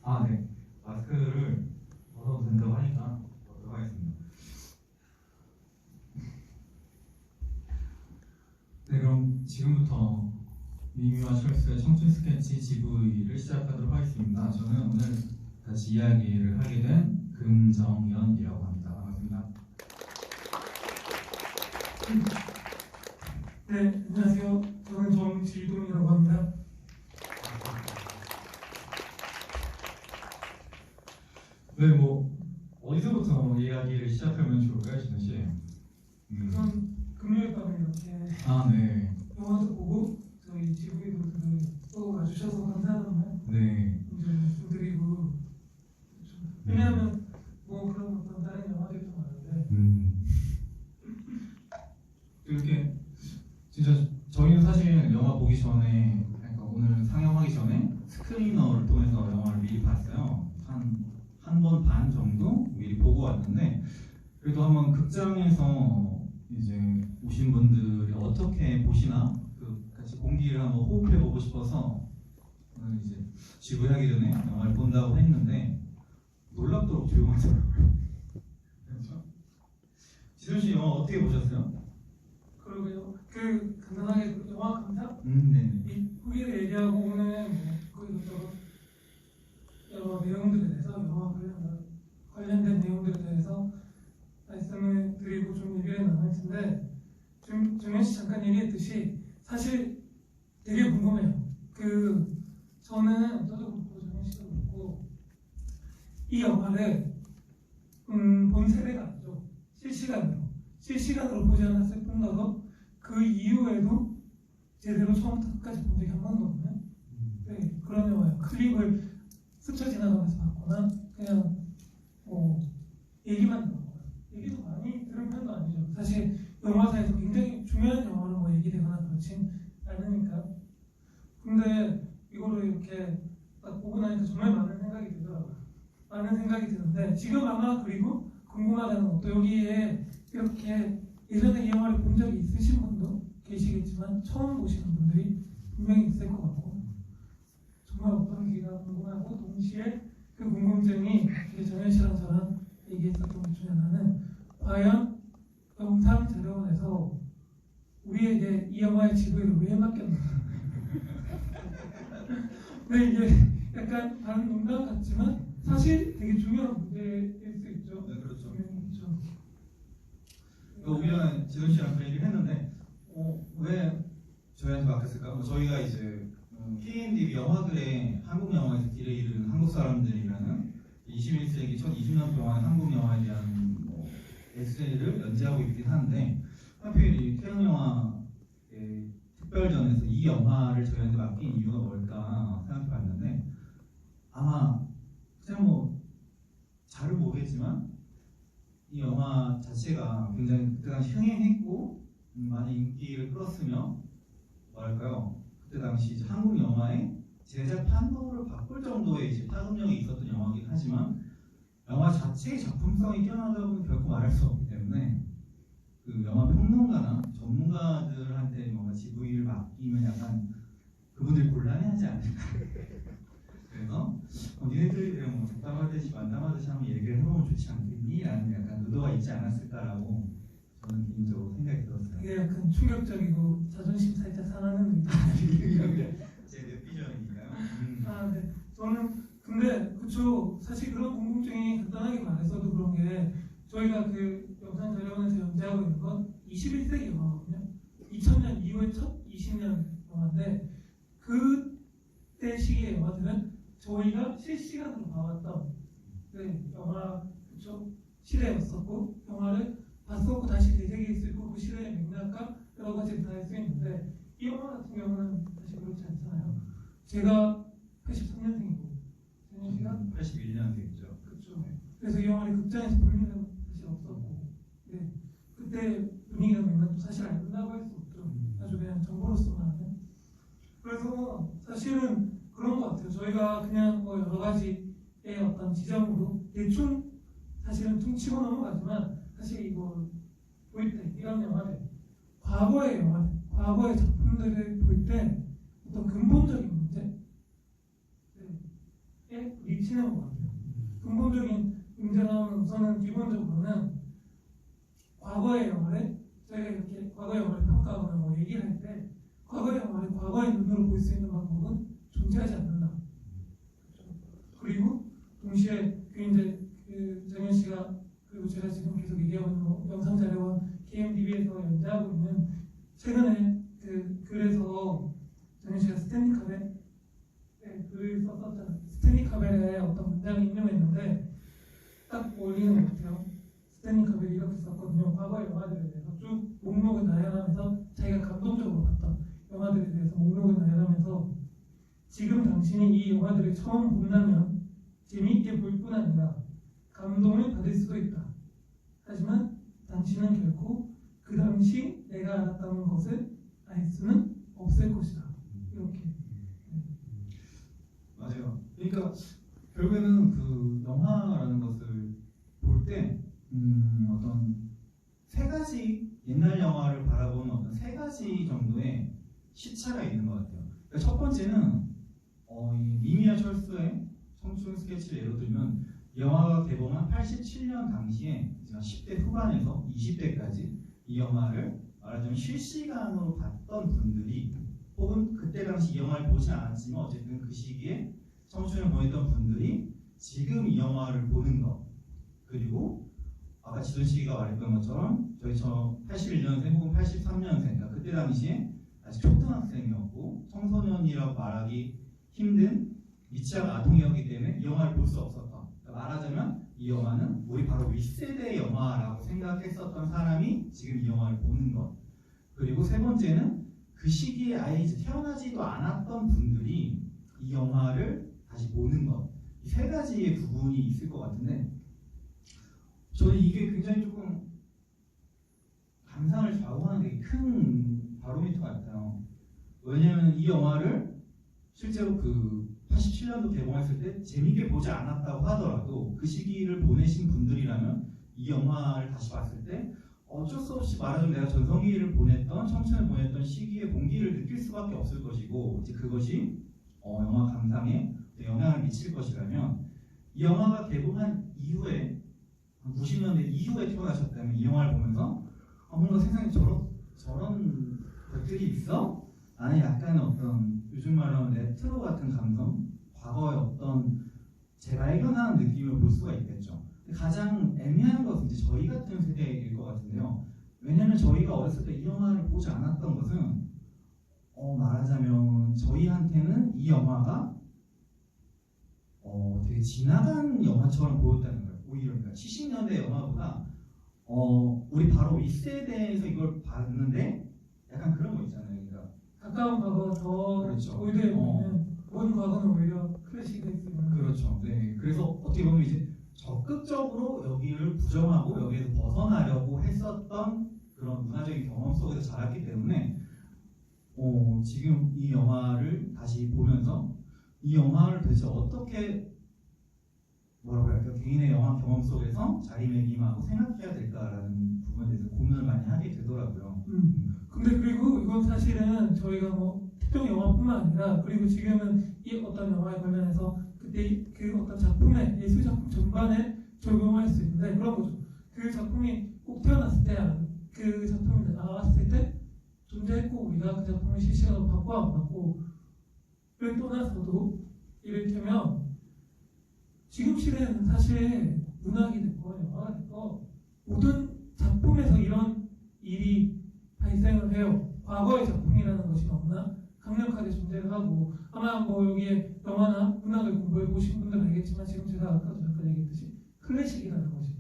네. 마스크를 벗어도 된다고 하니까 벗도록 하겠습니다. 네, 그럼 지금부터 미미와 철수의 청춘 스케치 GV를 시작하도록 하겠습니다. 저는 오늘 다시 이야기를 하게 된 금정연이라고 합니다. 반갑습니다. 네, 안녕하세요. 저는 정질동이라고 합니다. 네, 어디서부터 이야기를 시작하면 좋을까요, 진우 씨? 우선 금요일 밤에 이렇게 네. 영화도 보고 저희 GV도 또 와주셔서 감사하다는 말 네. 이제 말씀드리고, 왜냐하면 그런 어떤 다른 영화들도 많은데 이렇게 진짜 저희는 사실 영화 보기 전에, 그러니까 오늘 상영하기 전에 스크리너를 통해서 영화를 미리 봤어요. 한 번 반 정도 미리 보고 왔는데, 그래도 한번 극장에서 이제 오신 분들이 어떻게 보시나 같이 공기를 한번 호흡해 보고 싶어서 오늘 이제 지구하기 전에 영화를 본다고 했는데 놀랍도록 조용하더라고요. 그렇죠? 지선 씨 영화 어떻게 보셨어요? 그러고요. 간단하게 영화 감상? 네. 이 후기를 얘기하고 오늘 이것저것 여러 내용들에 대해서 영화 관련된 내용들에 대해서 말씀을 드리고 좀 얘기를 나눌 텐데, 지금 정현 씨 잠깐 얘기했듯이 사실 되게 궁금해요. 저는 저도 그렇고 정현 씨도 그렇고 이 영화를 본 세대가 아니죠. 실시간으로 보지 않았을 뿐더러 그 이후에도 제대로 처음부터 끝까지 본 적이 한 번도 없는 그런 영화예요. 클립을 스쳐 지나가면서 봤거나 그냥 얘기만 들었거나, 얘기도 많이 들은 편도 아니죠. 사실 영화사에서 굉장히 중요한 영화로 얘기되거나 그렇진 않으니까. 근데 이거를 이렇게 딱 보고 나니까 정말 많은 생각이 들더라고요. 많은 생각이 드는데, 지금 아마 그리고 궁금하다는 것도, 여기에 이렇게 예전에 이 영화를 본 적이 있으신 분도 계시겠지만 처음 보시는 분들이 분명히 있을 것 같고, 정말 어떤 계기가 궁금하고, 동시에 그 궁금증이 정현 씨랑 저랑 얘기했었던 것 중에 하나는, 과연 영상 자료원에서 우리에게 이 영화의 GV를 왜 맡겼나. 근데 이게 약간 다른 농담 같지만 사실 되게 중요한 문제일 수 있죠. 네, 그렇죠. 그렇죠. 우리 전에 지선 씨랑 그 얘기를 했는데 왜 저희한테 맡겼을까? 저희가 이제 KMDB 영화들의 한국 영화에서 길에 이르는 한국 사람들이라는 21세기 첫 20년 동안 한국 영화에 대한 에세이를 연재하고 있긴 한데, 하필 이 태릉 영화의 특별전에서 이 영화를 저희한테 맡긴 이유가 뭘까 생각해봤는데, 아마 그냥 잘은 모르겠지만 이 영화 자체가 굉장히 그때 당시 흥행했고 많은 인기를 끌었으며, 그때 당시 이제 한국 영화의 제작 판도를 바꿀 정도의 이제 파급력이 있었던 영화이긴 하지만, 영화 자체의 작품성이 뛰어나다고는 결코 말할 수 없기 때문에 그 영화 평론가나 전문가들한테 뭔가 GV를 맡기면 약간 그분들이 곤란해하지 않을까. 그래서 니네들이랑 잡담하듯이 만남하듯이 한번 얘기를 해보면 좋지 않겠니? 라는 약간 의도가 있지 않았을까라고 저는 개인적으로 생각이 들었어요. 이게 약간 충격적이고 자존심 살짝 상하는 제 뇌피셜이니까요. 네. 저는 근데 그쵸, 사실 그런 궁금증이 간단하게 말해서도 그런 게, 저희가 영상 자료원에서 연재하고 있는 건 21세기 영화거든요. 2000년 이후에 첫 20년 영화인데, 그때 시기의 영화들은 저희가 실시간으로 봐왔던 영화 시대였었고, 영화를 봤었고 다시 되새길 수 있고, 그 시대의 맥락과 여러 가지를 다 할 수 있는데, 이 영화 같은 경우는 사실 그렇지 않잖아요. 제가 83년생이고 정현 씨가 81년생이죠. 그렇죠. 그래서 이 영화를 극장에서 볼 일은 사실 없었고, 그때 분위기가 맥락도 사실 안다고 할 수 없죠. 아주 그냥 정보로서만 하는. 그래서 사실은 그런 것 같아요. 저희가 그냥 여러 가지의 어떤 지점으로 대충 사실은 퉁치고 넘어가지만, 사실 이거 볼 때 이런 영화들, 과거의 과거의 작품들을 볼 때 어떤 근본적인 문제, 부딪히는 것 같아요. 근본적인 문제는 우선은 기본적으로는 과거의 영화를 저희가 이렇게 과거의 영화를 평가하거나 뭐 얘기를 할 때 과거의 영화를 과거의 눈으로 볼 수 있는 방법은 존재하지 않는다. 그리고 동시에 정현 씨가 그리고 제가 지금 계속 얘기하고 있는 영상 자료와 KMDB에서 연재하고 있는 최근에 그래서 정현 씨가 스탠리 카벨 글을 썼었잖아요. 스탠리 카벨의 어떤 문장이 인용했는데 딱 어울리는 것 같아요. 스탠리 카벨이 이렇게 썼거든요. 과거의 영화들에 대해서 쭉 목록을 나열하면서 자기가 감동적으로 봤던 영화들에 대해서 목록을 나열하면서 지금 당신이 이 영화들을 처음 본다면 재미있게 볼 뿐 아니라 감동을 받을 수도 있다. 하지만 당신은 결코 그 당시 내가 알았다는 것을 알 수는 없을 것이다. 이렇게. 맞아요. 그러니까 결국에는 그 영화라는 것을 볼 때 어떤 세 가지 옛날 영화를 바라보는 어떤 세 가지 정도의 시차가 있는 것 같아요. 그러니까 첫 번째는 이 미미아 철수의 청춘 스케치를 예로 들면 영화가 개봉한 87년 당시에 10대 후반에서 20대까지 이 영화를 말하자면 실시간으로 봤던 분들이 혹은 그때 당시 이 영화를 보지 않았지만 어쨌든 그 시기에 청춘을 보냈던 분들이 지금 이 영화를 보는 것 그리고 아까 지돈 씨가 말했던 것처럼 저 81년생 혹은 83년생 그러니까 그때 당시에 아직 초등학생이었고 청소년이라고 말하기 힘든 미취학 아동이었기 때문에 이 영화를 볼 수 없었던 그러니까 말하자면 이 영화는 우리 바로 윗세대의 영화라고 생각했었던 사람이 지금 이 영화를 보는 것 그리고 세 번째는 그 시기에 아예 이제 태어나지도 않았던 분들이 이 영화를 다시 보는 것 이 세 가지의 부분이 있을 것 같은데 저는 이게 굉장히 조금 감상을 좌우하는 되게 큰 바로미터 같아요. 왜냐하면 이 영화를 실제로 그 87년도 개봉했을 때 재미있게 보지 않았다고 하더라도 그 시기를 보내신 분들이라면 이 영화를 다시 봤을 때 어쩔 수 없이 말하자면 내가 전성기를 보냈던 청춘을 보냈던 시기의 공기를 느낄 수밖에 없을 것이고 이제 그것이 영화 감상에 영향을 미칠 것이라면 이 영화가 개봉한 이후에 90년대 이후에 태어나셨다면 이 영화를 보면서 뭔가 세상에 저런 것들이 있어? 나는 약간 어떤 요즘 말로 하면 레트로 같은 감성 과거의 어떤 재발견하는 느낌을 볼 수가 있겠죠. 가장 애매한 것은 이제 저희 같은 세대일 것 같은데요. 왜냐면 저희가 어렸을 때 이 영화를 보지 않았던 것은 말하자면 저희한테는 이 영화가 되게 지나간 영화처럼 보였다는 거예요. 오히려 그러니까 70년대 영화보다 우리 바로 윗세대에서 이걸 봤는데 약간 그런 거 있잖아요. 그러니까 가까운 과거 더 그렇죠. 오히려 보면 먼 과거는 오히려 클래식이 있으면 그렇죠. 네. 그래서 어떻게 보면 이제 적극적으로 여기를 부정하고 여기에서 벗어나려고 했었던 그런 문화적인 경험 속에서 자랐기 때문에 지금 이 영화를 다시 보면서 이 영화를 도대체 어떻게 뭐라고 할까요? 개인의 영화 경험 속에서 자리매김하고 생각해야 될까라는 부분에 대해서 고민을 많이 하게 되더라고요. 근데 그리고 이건 사실은 저희가 뭐 특정 영화뿐만 아니라 그리고 지금은 이 어떤 영화에 관련해서 그때 그 어떤 작품의 예술 작품 전반에 적용할 수 있는데 그런 거죠. 그 작품이 꼭 태어났을 때 그 작품이 나왔을 때 존재했고 우리가 그 작품을 실시간으로 받고 안 받고를 떠나서도 이를테면 지금 시대에는 사실 문학이 됐고 영화가 됐고 모든 작품에서 이런 일이 발생을 해요. 과거의 작품이라는 것이 너무나 강력하게 존재를 하고 아마 뭐 여기에 영화나 문학을 공부해 보신 분들은 알겠지만 지금 제가 아까도 잠깐 얘기했듯이 클래식이라는 것이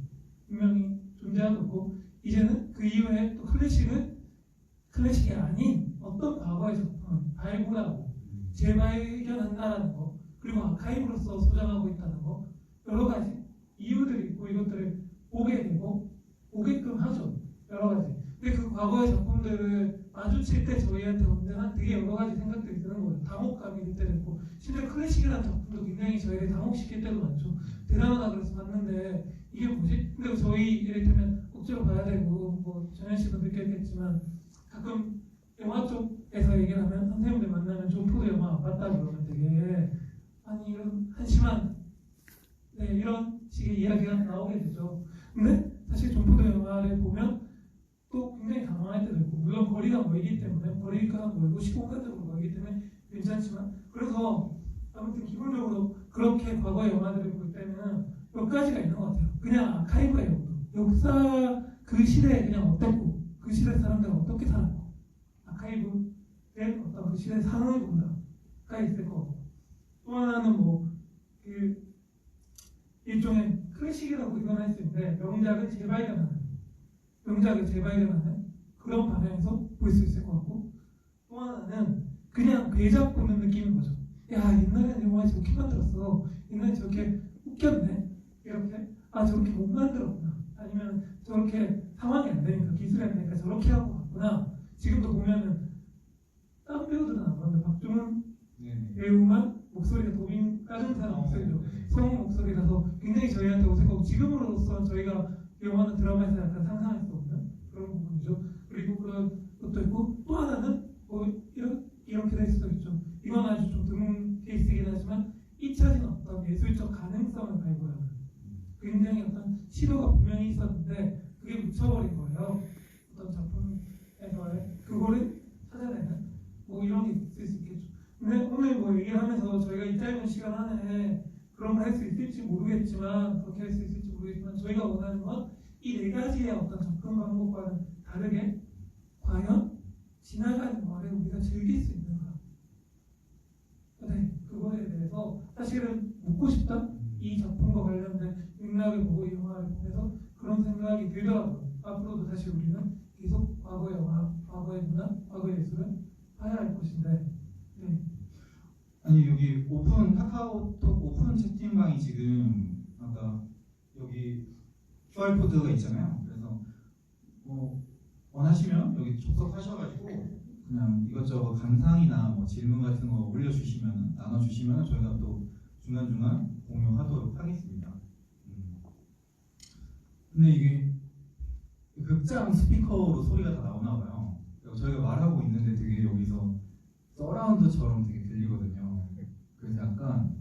분명히 존재하고 있고 이제는 그 이후에 또 클래식이 아닌 어떤 과거의 작품을 발굴하고 재발견한다는 거 그리고 아카이브로서 소장하고 있다는 거 여러 가지 이유들이 있고 이것들을 보게 되고 보게끔 하죠. 여러 가지. 근데 그 과거의 작품들을 마주칠 때 저희한테 언제나 되게 여러 가지 생각들이 드는 거예요. 당혹감이 들 때도 있고 심지어 클래식이라는 작품도 굉장히 저희를 당혹시킬 때도 많죠. 대단하다 그래서 봤는데 이게 뭐지? 근데 저희 이를테면 억지로 봐야 되고 뭐 정현 씨도 느꼈겠지만 가끔 영화 쪽에서 얘기를 하면 선생님들 만나면 존 포드 영화 안 봤다 그러면 되게 아니 이런 한심한 네, 이런 식의 이야기가 나오게 되죠. 근데 사실 존포도 영화를 보면 또 굉장히 당황할 때도 있고, 물론 거리가 멀기 때문에, 거리가 멀고 시공간적으로 멀기 때문에 괜찮지만, 그래서 아무튼 기본적으로 그렇게 과거 영화들을 볼 때는 몇 가지가 있는 것 같아요. 그냥 아카이브예요. 역사 그 시대에 그냥 어떻고, 그 시대 사람들은 어떻게 살았고, 아카이브의 어떤 그 시대 상황을 본다가 있을 거고, 또 하나는 그 일종의 클래식이라고 이건 할 수 있는데, 명작을 재발견하는 그런 방향에서 볼 수 있을 것 같고, 또 하나는 그냥 괴작 보는 느낌인 거죠. 야, 옛날에는 영화 저렇게 만들었어. 옛날에 저렇게 웃겼네. 이렇게. 아, 저렇게 못 만들었구나. 아니면 저렇게 상황이 안 되니까, 기술이 안 되니까 저렇게 하고 갔구나. 지금도 보면은 다른 배우들은 안 그런데 박중훈 배우만 목소리가 도빈 까준사람 목소리로 성우 목소리라서 굉장히 저희한테 어색하고, 지금으로서 저희가 영화나 드라마에서 약간 상상할 수 없는 그런 부분이죠. 그리고 그런 것도 있고, 또 하나는 이렇게 될 수도 있죠. 이건 아주 좀 드문 케이스이긴 하지만 잊혀진 어떤 예술적 가능성을 발굴하는, 굉장히 어떤 시도가 분명히 있었는데 그게 묻혀버린 거예요. 어떤 작품에서의 그거를 찾아내는 이런 게 있을 수 있겠죠. 근데 오늘 얘기를 하면서 저희가 이 짧은 시간 안에 그런 걸 할 수 있을지 모르겠지만, 그렇게 할 수 있을지 모르겠지만, 저희가 원하는 건 이 네 가지의 어떤 접근 방법과는 다르게 과연 지나가는 영화를 우리가 즐길 수 있는가? 네, 그거에 대해서 사실은 묻고 싶다? 이 작품과 관련된 맥락을 보고 이 영화를 보면서 그런 생각이 들더라고요. 앞으로도 사실 우리는 계속 과거 영화, 과거의 문화, 과거의 예술을 봐야 할 것인데, 네. 아니 여기 카카오톡 오픈 채팅방이 지금 아까 여기 QR 코드가 있잖아요. 그래서 원하시면 여기 접속하셔가지고 그냥 이것저것 감상이나 질문 같은 거 올려주시면, 나눠주시면 저희가 또 중간중간 공유하도록 하겠습니다. 근데 이게 극장 스피커로 소리가 다 나오나 봐요. 저희가 말하고 있는데 되게 여기서 서라운드처럼 되게 들리거든요. 그래서 약간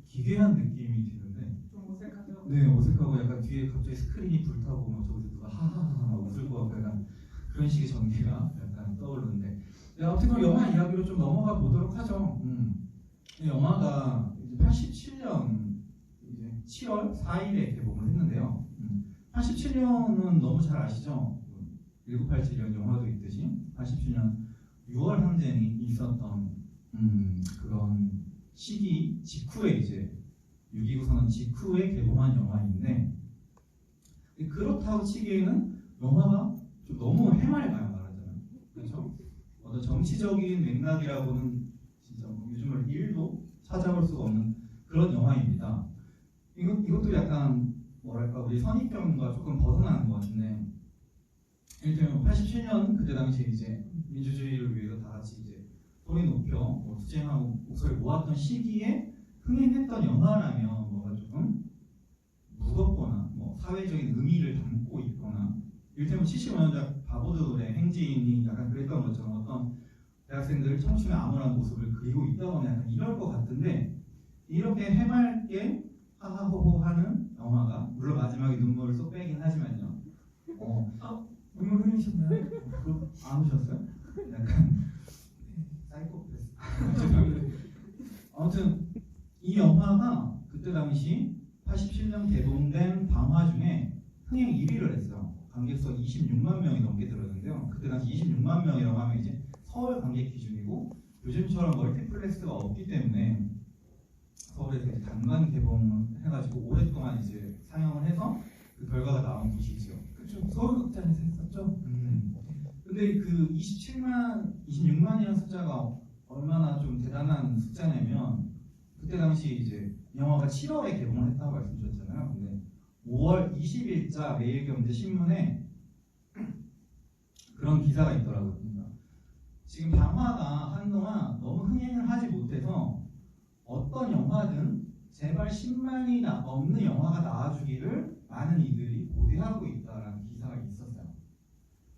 기괴한 느낌이 드는데, 좀 어색하죠? 네, 어색하고 약간 뒤에 갑자기 스크린이 불타고 막 저기서 누가 하하하 막 웃을 것 같고 약간 그런 식의 전개가 약간 떠오르는데, 네, 아무튼 그 영화 이야기로 좀 넘어가 보도록 하죠. 영화가 이제 87년 이제 7월 4일에 개봉을 했는데요. 87년은 너무 잘 아시죠? 1987년 영화도 있듯이 87년 6월 항쟁이 있었던 그런 시기 직후에 이제 6.29 선언 직후에 개봉한 영화인데, 그렇다고 치기에는 영화가 좀 너무 해맑아요, 말하자면. 그렇죠? 어떤 정치적인 맥락이라고는 진짜 요즘을 1도 찾아볼 수가 없는 그런 영화입니다. 이것도 약간 뭐랄까 우리 선입견과 조금 벗어나는 것 같은데, 일단 87년 그때 당시에 이제 민주주의를 위해서 다 같이 이제 소리 높여 투쟁하고 목소리 모았던 시기에 흥행했던 영화라면 뭐가 조금 무겁거나 사회적인 의미를 담고 있거나, 이를테면 75년작 바보들의 행진이 약간 그랬던 것처럼 어떤 대학생들 청춘의 암울한 모습을 그리고 있다거나 약간 이럴 것 같은데, 이렇게 해맑게 하하호호 하는 영화가, 물론 마지막에 눈물을 쏙 빼긴 하지만요. 눈물 흘리셨나요? 안 우셨어요? 약간 사이코패스. 아무튼 이 영화가 그때 당시 87년 개봉된 방화 중에 흥행 1위를 했어요. 관객수 26만 명이 넘게 들었는데요. 그때 당시 26만 명이라고 하면 이제 서울 관객 기준이고, 요즘처럼 멀티플렉스가 없기 때문에 서울에서 이제 단관 개봉을 해가지고 오랫동안 이제 상영을 해서 그 결과가 나온 곳이죠. 그렇죠. 서울극장에서 했었죠. 근데 그 26만이라는 숫자가 얼마나 좀 대단한 숫자냐면, 그때 당시 이제 영화가 7월에 개봉을 했다고 말씀드렸잖아요. 근데 5월 20일자 매일경제 신문에 그런 기사가 있더라고요. 그러니까 지금 방화가 한동안 너무 흥행을 하지 못해서 어떤 영화든 제발 10만이 넘는 영화가 나와주기를 많은 이들이 고대하고 있다라는 기사가 있었어요.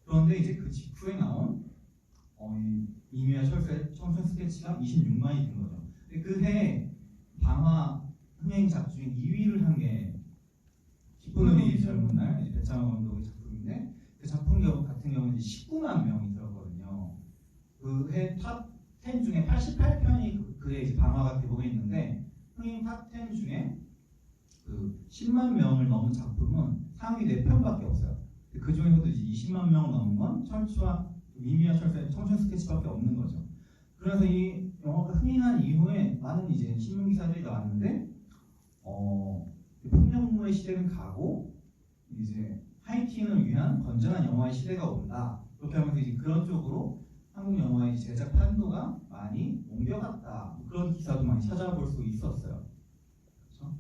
그런데 이제 그 직후에 나온 이미와 철수의 청춘 스케치가 26만이 된 거죠. 그해 방화 흥행 흥행 작 중에 2위를 한 게 기쁜 우리 젊은 날 이제 배창호 감독의 작품인데 그 작품 같은 경우는 이제 19만 명이 들었거든요. 그 해 탑 10 중에 88편이 그의 이제 방화가 개봉했는데 흥행 탑 10 중에 그 10만 명을 넘은 작품은 상위 4편밖에 없어요. 그 중에서도 이제 20만 명을 넘은 건 철수와 미미와 철수의 청춘 스케치밖에 없는 거죠. 그래서 이 영화가 흥행한 이후에 많은 이제 신문 기사들이 나왔는데 폭력물의 시대는 가고 이제 하이틴을 위한 건전한 영화의 시대가 온다. 그렇게 하면서 이제 그런 쪽으로 한국 영화의 제작 판도가 많이 옮겨갔다. 그런 기사도 많이 찾아볼 수 있었어요. 그렇죠?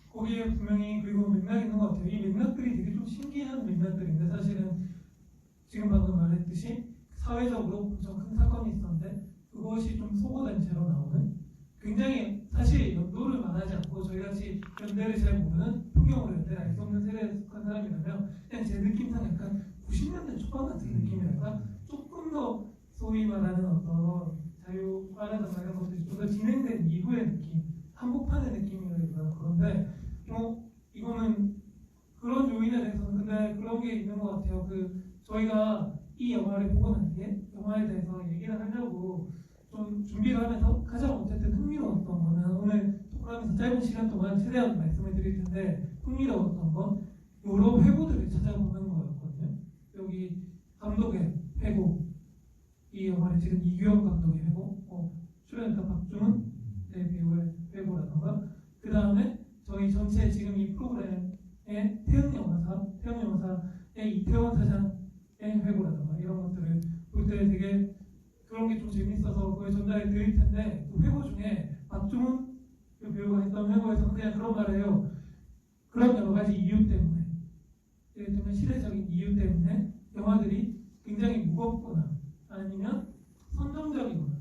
거기에 분명히 그리고 맥락이 있는 것 같아요. 이 맥락들이 되게 좀 신기한 맥락들인데 사실은 지금 방금 말했듯이 사회적으로 엄청 큰 사건이 있었는데 그것이 좀 소거된 채로 나오는 굉장히 사실 연도를 말하지 않고 저희같이 연대를 잘 모르는 풍경으로 연대를 알 수 없는 세대에 속한 사람이라면 그냥 제 느낌상 약간 90년대 초반 같은 느낌이랄까 조금 더 소위 말하는 어떤 자유화라든가 이런 것들이 좀 더 진행된 이후의 느낌 한복판의 느낌이라기보다 그런데 이거는 그런 요인에 대해서는 근데 그런 게 있는 것 같아요. 저희가 이 영화를 보고 난 뒤에 영화에 대해서 얘기를 하려고 좀 준비를 하면서 가장 어쨌든 흥미로웠던 거는 오늘 토크하면서 짧은 시간 동안 최대한 말씀을 드릴 텐데 흥미로웠던 건 여러 회고들을 찾아보는 거였거든요. 여기 감독의 회고, 이 영화를 지금 이규영 감독의 회고, 출연했던 박중훈 배우의 회고라던가 그 다음에 저희 전체 지금 이 프로그램의 태영영화사의 이태원 사장의 회고라던가 이런 것들을 볼 때 되게 그런 게 좀 재밌어서 그걸 전달해 드릴 텐데 그 회고 중에 박중훈 배우가 했던 회고에서는 그냥 그런 말을 해요. 그런 여러 가지 이유 때문에 예를 들면 시대적인 이유 때문에 영화들이 굉장히 무겁거나 아니면 선정적이거나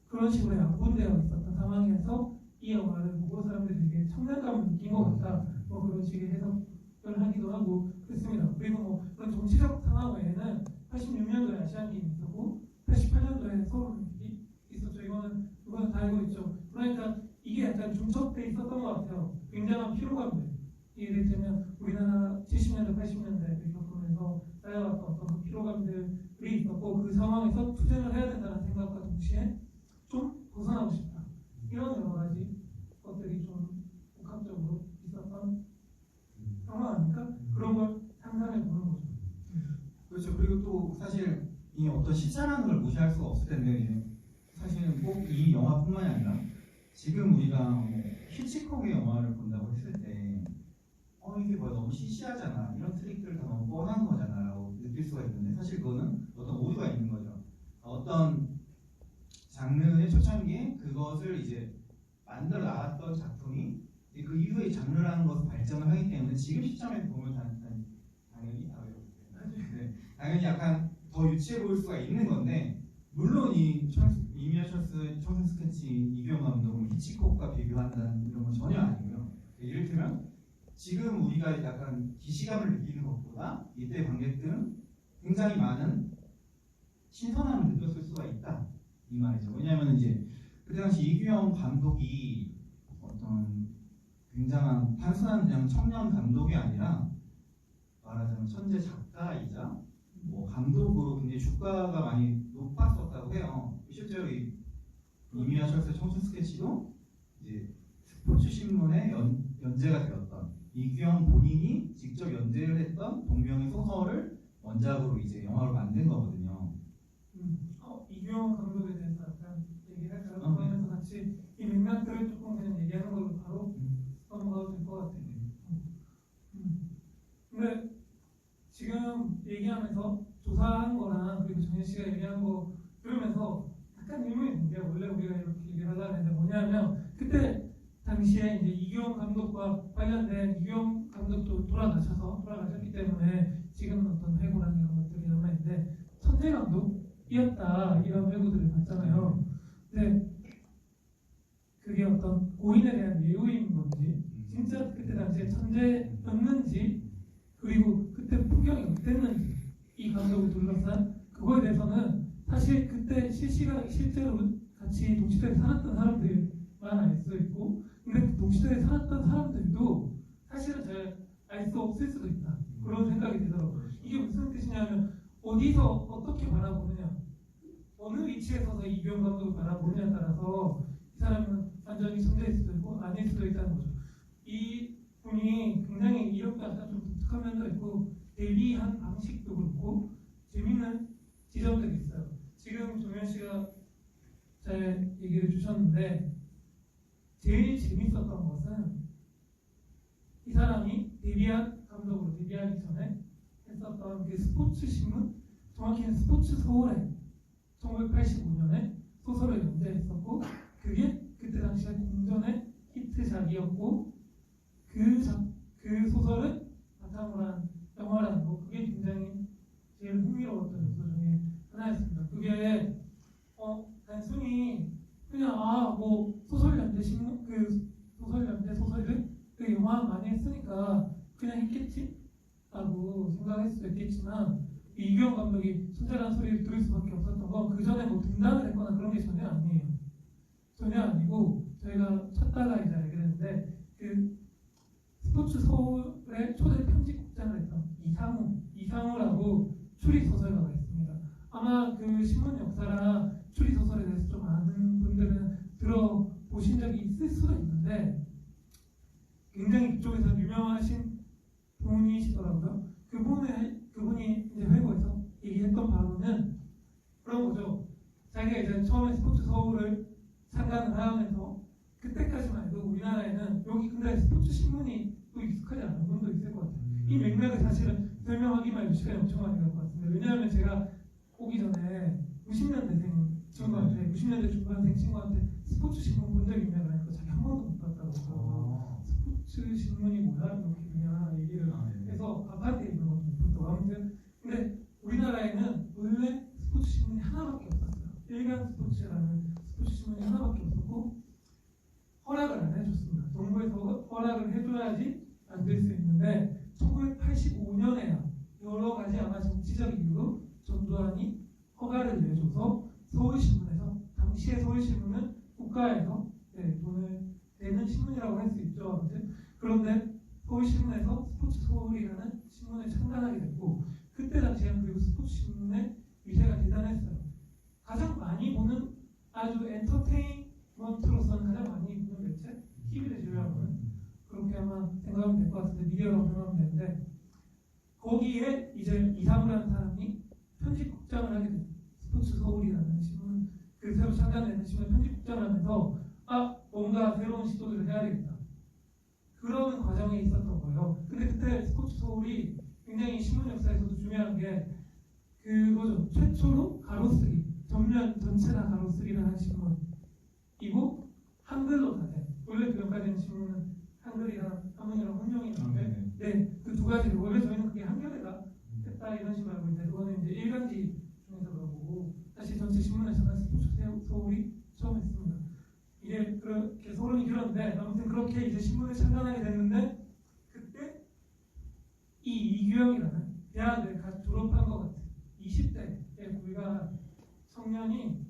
그런 식으로 양분되어 있었던 상황에서 이 영화를 보고 사람들이 되게 청량감을 느낀 것 같다. 뭐 그런 식의 해석을 하기도 하고 그렇습니다. 그리고 뭐 그런 정치적 상황 외에는 86년도에 아시안 게임이 있었고 88년도에 서울올림픽이 있었죠. 이거는 다 알고 있죠. 그러니까 이게 약간 중첩돼 있었던 것 같아요. 굉장한 피로감들. 예를 들면 우리나라 70년대, 80년대 겪으면서 쌓여왔던 어떤 그 피로감들이 있었고 그 상황에서 투쟁을 해야 된다는 생각과 동시에 좀 벗어나고 싶다. 이런 여러 가지 것들이 좀 복합적으로 있었던 상황 아닐까? 그런 걸 상상해 보는 거죠. 그렇죠. 그리고 또 사실 이 어떤 시차라는 걸 무시할 수가 없을 텐데 사실은 꼭 이 영화뿐만이 아니라 지금 우리가 뭐 히치콕의 영화를 본다고 했을 때 이게 뭐 너무 시시하잖아 이런 트릭들 다 너무 뻔한 거잖아라고 느낄 수가 있는데 사실 그거는 어떤 오류가 있는 거죠. 어떤 장르의 초창기에 그것을 이제 만들어 나갔던 작품이 그 이후에 장르라는 것을 발전을 하기 때문에 지금 시점에서 보면 당연히 약간 더 유치해 보일 수가 있는 건데 물론 이 이미아 철수의 청춘 스케치 이규영 감독은 히치콕과 비교한다는 이런 건 전혀 아니고요. 이를테면 지금 우리가 약간 기시감을 느끼는 것보다 이때 관객들은 굉장히 많은 신선함을 느꼈을 수가 있다 이 말이죠. 왜냐하면 이제 그때 당시 이규영 감독이 어떤 굉장한 단순한 그냥 청년 감독이 아니라 말하자면 천재 작가이자 뭐 감독으로 굉장히 주가가 많이 높았었다고 해요. 실제로 이 이미아 철수의 청춘 스케치도 이제 스포츠 신문에 연재가 되었던 이규영 본인이 직접 연재를 했던 동명의 소설을 원작으로 이제 영화로 만든 거거든요. 이규영 감독에 대해서 약간 얘기할까요? 그러면서 같이 이 맥락들을 조금 그냥 얘기하는 걸로 바로 넘어가도 될 것 같아요. 근데 지금 얘기하면서 조사한 거랑 그리고 정현 씨가 얘기한 거 들으면서 약간 의문이 드는 게 원래 우리가 이렇게 얘기를 하려고 했는데 뭐냐면 그때 당시에 이제 이규영 감독과 관련된 이규영 감독도 돌아가셨기 때문에 지금 어떤 회고랑 이런 것들이 남아있는데 천재 감독이었다 이런 회고들을 봤잖아요. 근데 그게 어떤 고인에 대한 예우인 건지 진짜 그때 당시에 천재였는지 그리고 그때 풍경이 어땠는지 이 감독을 둘러싼 그거에 대해서는 사실 그때 실제로 같이 동시대에 살았던 사람들만 알 수 있고, 근데 그 동시대에 살았던 사람들도 사실은 잘 알 수 없을 수도 있다. 그런 생각이 들더라고요. 이게 무슨 뜻이냐면 어디서 어떻게 바라보느냐, 어느 위치에 서서 이병 감독을 바라보느냐에 따라서 이 사람은 완전히 천재일 수도 있고 아닐 수도 있다는 거죠. 이 분이 굉장히 이력도 약간 좀 독특한 면도 있고 데뷔한 방식도 그렇고 재밌는 지점들이 있어요. 지금 종현 씨가 잘 얘기를 주셨는데 제일 재밌었던 것은 이 사람이 감독으로 데뷔하기 전에 했었던 그 스포츠 신문, 정확히는 스포츠 서울에 1985년에 소설을 연재했었고 그게 그때 당시에 공전의 히트작이었고 그 소설을 바탕으로 한 영화라는 거, 그게 굉장히 제일 흥미로웠던 요소 중에 하나였습니다. 그게 단순히 그냥 뭐 소설 연재 신문, 그 소설 연재 소설을 그 영화 많이 했으니까 그냥 했겠지라고 생각할 수도 있겠지만 이규영 감독이 순자라는 소리를 들을 수밖에 없었던 건 그 전에 뭐 등단을 했거나 그런 게 전혀 아니에요. 전혀 아니고 저희가 찾다가 이제 알게 됐는데 그 스포츠 서울의 초대 편집국장을 했던 이상우라고 추리 소설가가 있습니다. 아마 그 신문 역사나 추리 소설에 대해서 좀 아는 분들은 들어보신 적이 있을 수도 있는데 굉장히 그쪽에서 유명하신 분이시더라고요. 그분이 이제 회고에서 얘기했던 바로는 그런 거죠. 자기가 이제 처음에 스포츠 서울을 창간을 하면서 그때까지만 해도 우리나라에는 여기 근데 스포츠 신문이 또 익숙하지 않은 분도 있을 것 같아요. 이 맥락을 사실은 설명하기만 해도 시간이 엄청 많이 갈 것 같은데 왜냐하면 제가 오기 전에 90년대생 친구한테 90년대 중반생 친구한테 스포츠 신문 본 적이 있냐고 하니까 자기 한 번도 못 봤다고 스포츠 신문이 뭐야? 이렇게 그냥 얘기를 해서 아파트에 있는 것도 못 봤다고 아무튼 근데 우리나라에는 원래 스포츠 신문이 하나밖에 없었어요. 일간 스포츠라는 스포츠 신문이 하나밖에 없었고 허락을 안 해줬습니다. 정부에서 허락을 해줘야지 만들 수 있는데 1985년에야 여러 가지 아마 정치적 이유로 전두환이 허가를 내줘서 서울신문에서 당시의 서울신문은 국가에서 돈을 내는 신문이라고 할 수 있죠. 아무튼 그런데 서울신문에서 스포츠 서울이라는 신문을 창간하게 됐고 그때 당시에는 그리고 스포츠 신문의 위세가 대단했어요. 가장 많이 보는 아주 엔터테인먼트로서는 가장 많이 보는 매체 TV를 제외하고는 그렇게 아마 생각하면 될 것 같은데 미디어라고 생각하면 되는데 거기에 이제 이상우라는 사람이 편집국장을 하게 됩니다. 스포츠 서울이라는 신문 그 새로 창간되는 신문 편집국장을 하면서 뭔가 새로운 시도를 해야 되겠다. 그러는 과정에 있었던 거예요. 근데 그때 스포츠 서울이 굉장히 신문 역사에서도 중요한 게 그거죠. 최초로 가로쓰기 전면 전체 다 가로쓰기를 한 신문이고 한글로 다 돼. 원래 그 전까지는 신문은 한글이랑 한문이랑 혼용이었는데 그 두 가지를 원래 저희는 그게 한겨레가 했다 이런 식으로 알고 있는데 그거는 이제 일간지 중에서 그러고 다시 전체 신문에서는 스포츠 서울이 처음 했습니다. 이게 그렇게 소론이 길었는데 아무튼 그렇게 이제 신문을 창간하게 됐는데 그때 이 이규영이라는 대학을 갓 졸업한 것 같은 20대에 불과한 청년이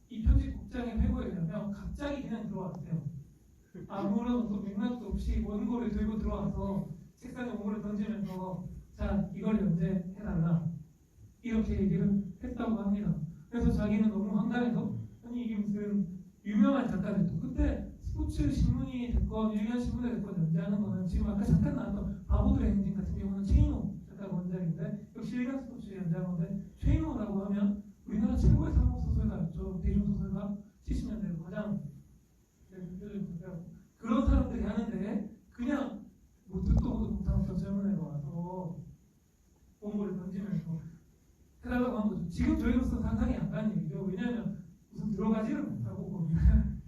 이 편집국장의 회고에 가면 갑자기 그냥 들어왔대요. 아무런 어떤 맥락도 없이 원고를 들고 들어와서 책상에 원고를 던지면서 자 이걸 연재해달라 이렇게 얘기를 했다고 합니다. 그래서 자기는 너무 황당해서 아니 이게 무슨 유명한 작가들도 그때 스포츠 신문이 됐건 일간 신문이 됐건 연재하는 거는 지금 아까 잠깐 나왔던 바보들의 행진 같은 경우는 최인호 작가가 원작인데 역시 일간 스포츠에 연재한 건데 최인호라고 하면 우리나라 최고의 상업 소설가였죠. 대중소설가 70년대 가장 그런 사람들이 하는데 그냥 뭐 듣도 보도 못한 어떤 젊은 애가 와서 원고를 던지면서 해달라고 한 거죠. 지금 저희로서 상상이 안 가는 얘기죠. 왜냐하면 무슨 들어가지를 못하고 거기는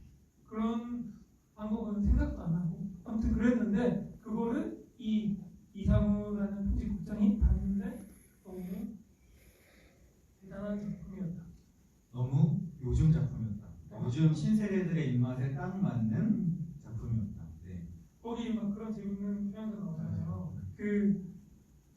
그런 방법은 생각도 안 하고 아무튼 그랬는데 그거를 이 이상우라는 편집국장이 봤는데 너무 대단한 작품이었다. 너무 요즘 작품이었다. 요즘 신세대들의 입맛에 딱 맞는 작품이었다. 네. 거기 막 그런 재밌는 표현도 나오잖아요. 그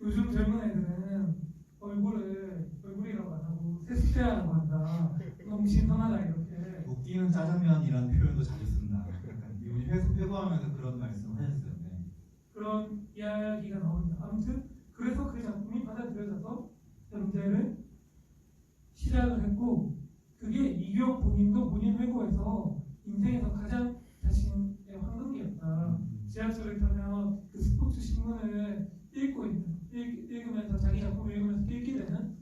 요즘 젊은 애들은 얼굴이라고 안 하고 세수대라고 한다. 너무 신선하다 이렇게. 웃기는 짜장면이라는 표현도 자주 쓴다. 약간 이분이 회고하면서 그런 말씀을 하셨어요. 네. 그런 이야기가 나옵니다. 아무튼 그래서 그 작품이 받아들여져서 연재를 시작을 했고 그게 이규영 본인도 본인 회고에서 인생에서 가장 자신의 황금기였다. 지하철을 타면 그 스포츠 신문을 읽으면서 자기 작품을 읽으면서 읽게 되는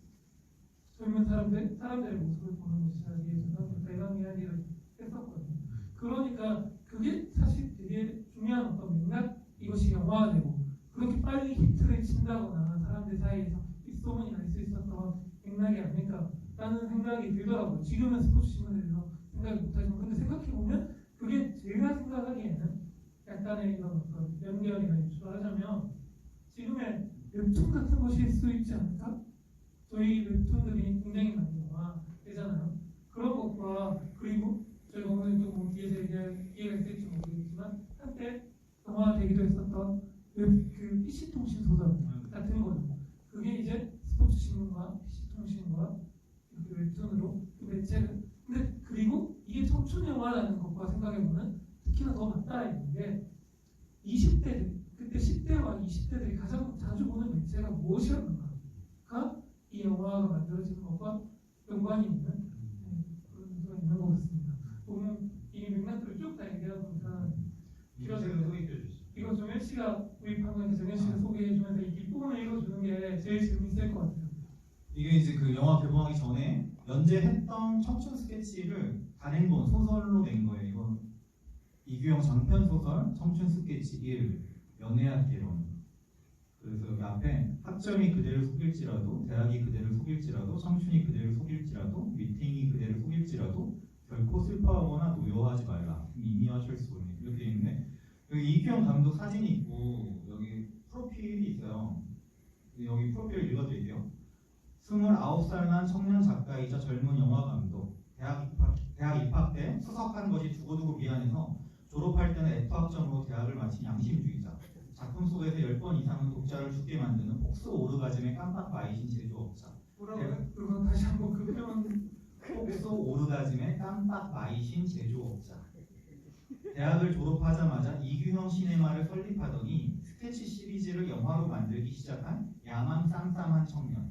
젊은 사람들의 모습을 보는 것이 자기의 대강 이야기를 했었거든요. 그러니까 그게 사실 되게 중요한 어떤 맥락 이것이 영화가 되고 그렇게 빨리 히트를 친다거나 사람들 사이에서 입소문이 날 수 있었던 맥락이 아닐까라는 생각이 들더라고요. 지금은 스포츠 신문에 대해서 생각을 못하지만 근데 생각해보면 그게 제가 생각하기에는 약간의 이런 어떤 연결이나 유추를 하자면 지금의 웹툰 같은 것일 수 있지 않을까? 저희 웹툰들이 굉장히 많이 영화되잖아요. 그런 것과 그리고 저희가 오늘 또 뒤에서 얘기가 있을지 모르겠지만 한때 영화되기도 했었던 그 PC통신 소설 같은 거죠. 그게 이제 스포츠 신문과 PC통신과 그 웹툰으로 그 매체를 근데 그리고 이게 청춘 영화라는 것과 생각해보면 특히나 더 맞닿아 있는 게 20대들 그때 10대와 20대들이 가장 자주 보는 매체가 무엇이었는가가 이 영화가 만들어지는 것과 연관이 있는 그런 요소가 있는 것 같습니다. 보면 이 맥락들을 쭉 다 얘기하다 보면 이것을 소개해 주시죠. 이거 정현 씨가 구입한 건데 정현 씨가 소개해 주면서 이 뒷부분을 읽어주는 게 제일 재밌을 것 같아요. 이게 이제 그 영화 개봉하기 전에 연재했던 청춘 스케치를 단행본 소설로 낸 거예요. 이건 이규영 장편 소설 청춘 스케치 1 연애학 개론. 그래서 여기 앞에 학점이 그대를 속일지라도 대학이 그대를 속일지라도 청춘이 그대를 속일지라도 미팅이 그대를 속일지라도 결코 슬퍼하거나 노여워하지 말라. 미미와 철수 이렇게 돼 있는데 여기 이규영 감독 사진이 있고 여기 프로필이 있어요. 여기 프로필을 읽어드릴게요. 29살 난 청년 작가이자 젊은 영화 감독. 대학 입학 때 수석한 것이 두고두고 미안해서 졸업할 때는 F 학점으로 대학을 마친 양심주의자. 작품 속에서 10번 이상은 독자를 죽게 만드는 폭스 오르가즘의 깜빡 마이신 제조업자. 뭐라고요? 그거 다시 한번 그 표현. 폭스 오르가즘의 깜빡 마이신 제조업자. 대학을 졸업하자마자 이규형 시네마를 설립하더니 스케치 시리즈를 영화로 만들기 시작한 야망 쌈쌈한 청년.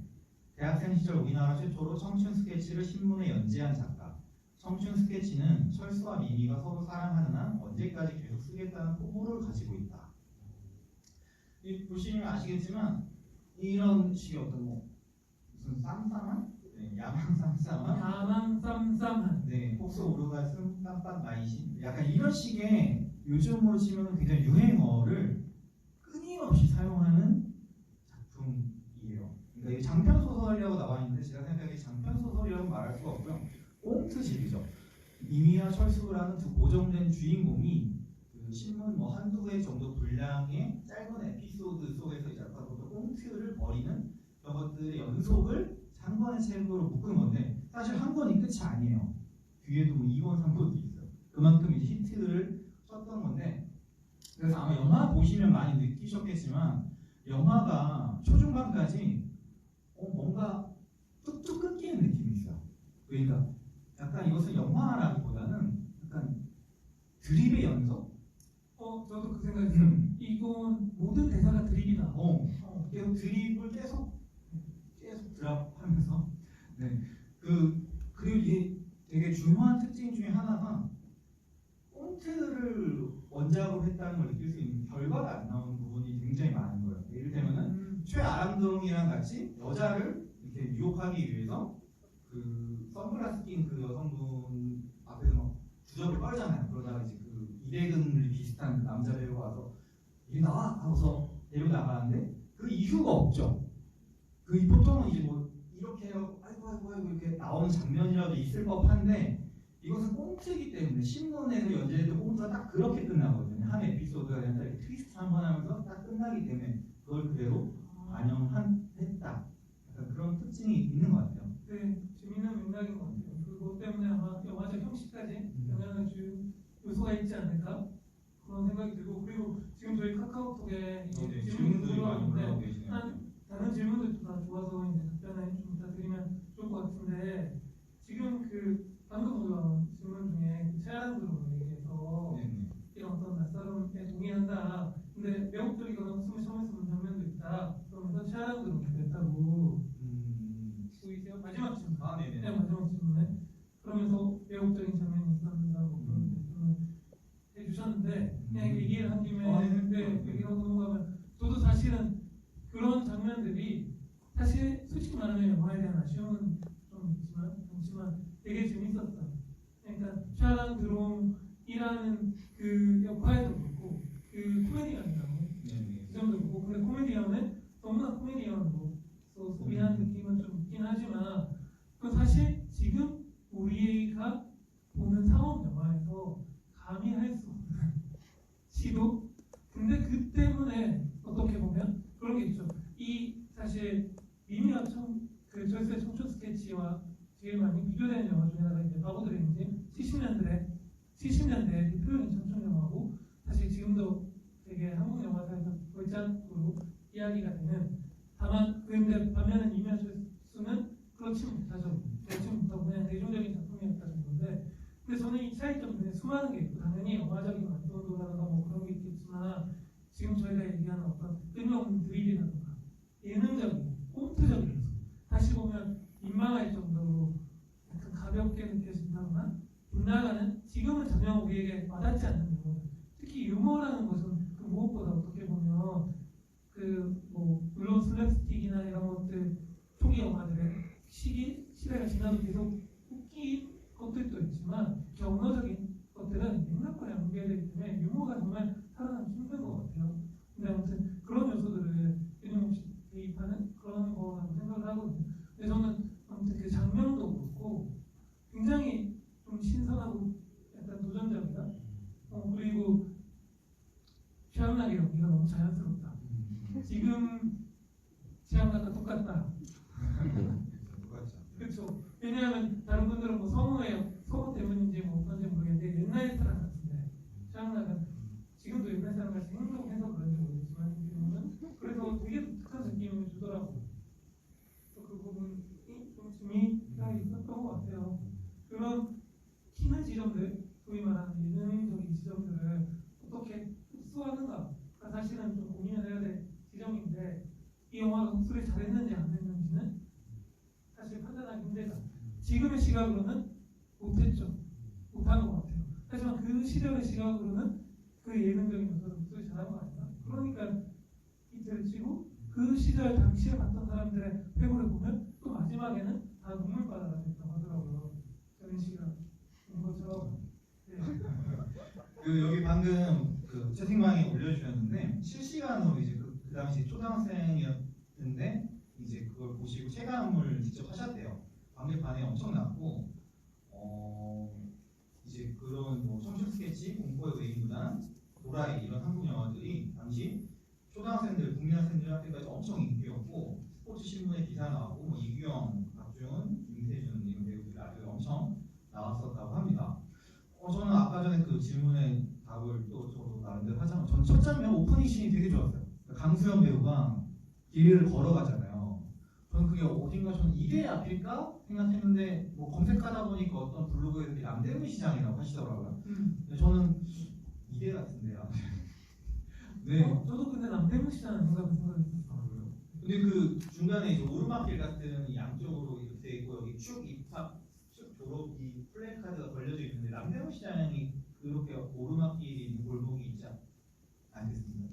대학생 시절 우리나라 최초로 청춘 스케치를 신문에 연재한 작가. 청춘 스케치는 철수와 미미가 서로 사랑하는 한 언제까지 계속 쓰겠다는 포부를 가지고 있다. 보시면 아시겠지만 이런 식의 어떤 무슨 쌈쌈한? 네, 야망 쌈쌈한? 네, 폭스 오르가즘 깜빡 마이신 약간 이런 식의 요즘으로 치면 굉장히 유행어를 끊임없이 사용하는 작품이에요. 그러니까 이 장편 소설이라고 나와 있는데 제가 생각하기에 장편 소설이라고 말할 수가 없고요. 꽁트식이죠. 미미와 철수라는 두 고정된 주인공이 그 신문 한두 회 정도 분량의 짧은 에피소드 속에서 이제 아까 보던 꽁트를 벌이는 그런 것들의 연속을 한 권의 책으로 묶은 건데 사실 한 권이 끝이 아니에요. 뒤에도 2권, 3권도 있어요. 그만큼 이제 히트를 쳤던 건데 그래서 아마 영화 보시면 많이 느끼셨겠지만 영화가 초중반까지 뭔가 뚝뚝 끊기는 느낌이 있어요. 그러니까 약간 이것은 영화라기보다는 약간 드립의 연속? 저도 그 생각이 들어요. 이건 모든 대사가 드립이다. 계속 드립을 계속 드랍하면서 네. 그리고 이게 되게 중요한 특징 중에 하나가 꽁트를 원작으로 했다는 걸 느낄 수 있는 결과가 안 나오는 부분이 굉장히 많은 거예요. 예를 들면은 최아람동이랑 같이 여자를 이렇게 유혹하기 위해서 그 선글라스 낀 그 여성분 앞에서 막 주접을 떨잖아요. 그러다가 이제 그 이대근 비슷한 그 남자 배우가 와서 이리 나와 하고서 데리고 나가는데 그 이유가 없죠. 그 보통은 이제 뭐 이렇게 해요. 아이고 이렇게 나오는 장면이라도 있을 법한데 이것은 꽁트이기 때문에 신문에서 연재됐던 꽁트가 딱 그렇게 끝나거든요. 한 에피소드가 그냥 이렇게 트위스트 한번 하면서 딱 끝나기 때문에 그걸 그대로 반영했다. 약간 그런 특징이 있는 것 같아요. 네, 재미있는 맥락인 것 같아요. 그것 때문에 아마 영화적 형식까지 영향을 준 요소가 있지 않을까 그런 생각이 들고 그리고 지금 저희 카카오톡에 질문도 들어왔는데 다른 질문들도 다 좋아서 이제 답변을 좀 부탁드리면 좋을 것 같은데 지금 그 방금 올라온 질문 중에 그냥 얘기를 한 김에 네. 얘기하고 넘어가면 저도 사실은 그런 장면들이 사실 솔직히 말하면 영화에 대한 아쉬움은 좀 있지만 되게 재밌었어요. 그러니까 샤랑 드롬이라는 그 역할도 그렇고 그 코미디언이라고 지점도 그렇고 근데 코미디언은 너무나 코미디언으로 소비한 느낌은 좀 있긴 하지만 그 사실 지금 우리가 보는 상업 영화에서 감히 할 수 없는 시도. 근데 그 때문에 어떻게 보면 그런 게 있죠. 이 사실 미미와 그 절세 청춘 스케치와 제일 많이 비교되는 영화 중에 하나가 이제 바보들의 인생 70년대 대표적인 청춘 영화고 사실 지금도 되게 한국 영화사에서 걸작으로 이야기가 되는 다만 그런데 반면에 미미와 절수는 그렇지 못하죠. 그렇지 못하고 그냥 대중적인 작품이었다 정도인데 근데 저는 이 차이점 중에 수많은 게 있고 당연히 영화적인 완성도라든가 뭐 그런 게 있겠지만 지금 저희가 얘기하는 어떤 의미없는 드립이라든가 예능적인 꽁트적인 요소 다시 보면 민망할 정도로 약간 가볍게 느껴진다거나 빗나가는 지금은 전혀 우리에게 와닿지 않는 유머 특히 유머라는 것은 그 무엇보다 어떻게 보면 그 뭐 물론 슬랩스틱이나 이런 것들 초기 영화들의 시대가 지나도 계속 웃긴 것들도 있지만 경어적인 것들은 맥락과 연계되기 때문에 유머가 정말 살아남기 힘든 것 같아요. 근데 아무튼 그런 요소들을 끊임없이 대입하는 그런 거라고 생각을 하거든요. 근데 저는 아무튼 그 장면도 그렇고 굉장히 좀 신선하고 약간 도전적이다. 그리고 최양락의 연기가 너무 자연스럽다. 지금 최양락과 똑같다. 그렇죠. 왜냐하면 다른 분들은 뭐 성우 때문인지 뭐 어떤지 모르겠는데 옛날 사람 같은데 최양락은 지금도 옛날 사람 같이 행동해서 그런지 모르겠지만 이 경우는 그래서 되게 독특한 느낌을 주더라고요. 또 그 부분이 좀 재미가 있었던 것 같아요. 그런 튀는 지점들, 소위 말하는 예능적인 지점들을 어떻게 흡수하는가가 사실은 좀 고민을 해야 될 지점인데 이 영화가 흡수를 잘했는지 안 했는지는 사실 판단하기 힘들다. 지금의 시각으로는 못했죠. 못한 것 같아요. 하지만 그 시절의 시각으로는 그 예능적인 요소를 흡수를 잘한 거 아닌가? 그러니까 이틀을 치고 그 시절 당시에 봤던 사람들의 회고를 보면 또 마지막에는 다 눈물바다가 됐다고 하더라고요. 저런 시각 인 것처럼. 네. 그 여기 방금 그 채팅방에 올려주셨는데 실시간으로 이제 그 당시 초등학생이었는데 이제 그걸 보시고 체감을 직접 하셨대요. 관객반이 엄청났고 이제 그런 뭐 청춘 스케치, 공포의 외인무단, 도라이 이런 한국 영화들이 당시 초등학생들, 국민학생들한테까지 엄청 인기였고 스포츠 신문에 기사 나왔고 뭐 이규영, 박주은, 임태준 이런 배우들이 아주 엄청 나왔었다고 합니다. 저는 아까 전에 그 질문에 답을 또 저도 나름대로 하자면 저는 첫 장면 오프닝 씬이 되게 좋았어요. 강수현 배우가 길을 걸어가잖아요. 저는 그게 어딘가 저는 이대 앞일까 생각했는데 뭐 검색하다 보니까 어떤 블로그에서 남대문 시장이라고 하시더라고요. 근데 저는 이대 같은데요. 네. 저도 근데 남대문 시장 아닌가 생각했어요. 근데 그 중간에 이제 오르막길 같은 양쪽으로 이렇게 돼 있고 여기 축 입학, 축 졸업 이 플래카드가 걸려져 있는데 남대문 시장이 그렇게 오르막길이 있는 골목이 있지 않겠습니다.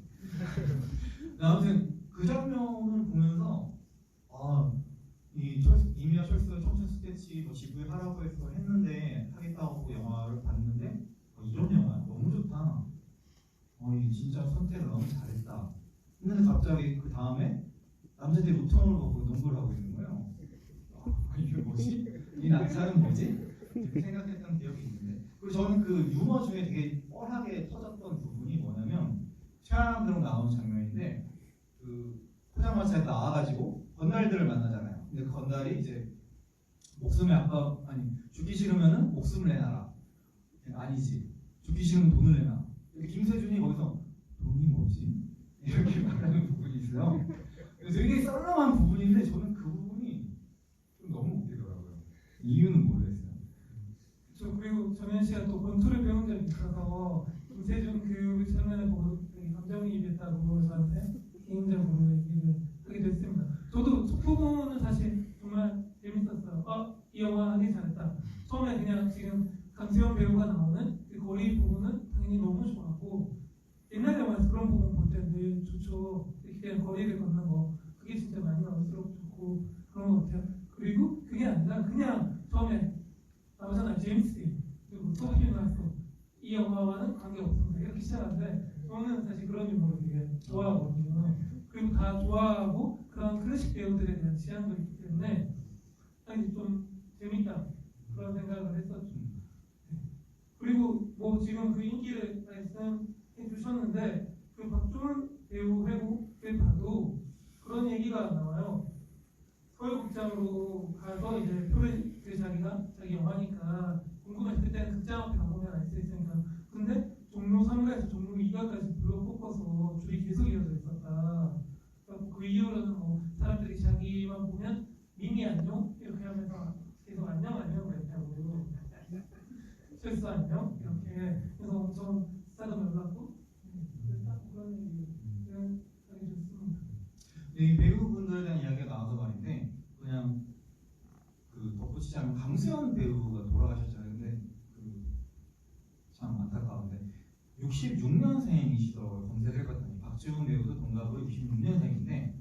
아무튼 그 장면을 보면서 이미와 철수의 청춘 스케치 뭐 지부의 하라고에서 했는데 하겠다고 영화를 봤는데 이런 영화 너무 좋다. 이 진짜 선택을 너무 잘했다. 근데 갑자기 그 다음에 남자들이 우통을 벗고 농구를 하고 있는 거예요. 이게 뭐지? 이 난사는 뭐지? 이렇게 생각했던 기억이 있는데 그리고 저는 그 유머 중에 되게 뻘하게 터졌던 부분이 뭐냐면 최양락으로 나오는 장면인데 그 포장마차에 나와가지고 건달들을 만나잖아요. 근데 그 건달이 이제 목숨에 죽기 싫으면은 목숨을 내놔라. 아니지. 죽기 싫으면 돈을 내놔. 근데 김세준이 거기서 돈이 뭐지? 이렇게 말하는 부분이 있어요. 되게 썰렁한 부분인데 저는 그 부분이 좀 너무 웃기더라고요. 이유는 모르겠어요. 그렇죠. 그리고 정현 씨가 또 권투를 배운 적이 있어서 김세준 그 장면을 보고 되게 감정이입했다고 저한테 개인적으로 얘기를 하게 됐습니다. 저도 첫 부분은 사실 정말 재밌었어요. 이 영화 하기 잘했다. 처음에 그냥 지금 강수현 배우가 나오는 그 거리 부분은 당연히 너무 좋았고 영화와는 관계 없습니다. 이렇게 시작하는데 저는 사실 그런 유머를 되게 좋아하거든요. 그리고 다 좋아하고 그런 클래식 배우들에 대한 취향도 있기 때문에 아니 좀 재밌다 그런 생각을 했었죠. 그리고 뭐 지금 그 인기를 말씀해 주셨는데 그 박준 배우 회고를 봐도 그런 얘기가 나와요. 서울극장으로 가서 이제 표를 자기 영화니까 궁금해서 그때는 극장 앞에 가보면 알 수 있으니까. 근데 종로 3가에서 종로 2가까지 불러 뽑아서 줄이 계속 이어져 있었다. 그 이후로는 뭐 사람들이 자기만 보면 미미 안녕 이렇게 하면서 계속 안녕 그랬다고. 실수 안녕 이렇게 그래서 엄청 스타덤 올랐고 그런 얘기를 하기 좋습니다. 이 배우분들에 대한 이야기가 나와서 말인데 그냥 그 덧붙이자면 강수현 배우가 돌아가셨잖아요. 근데 참 안타까운데 66년생이시더라고요. 검색을 해봤더니 박지훈 배우도 동갑으로 66년생인데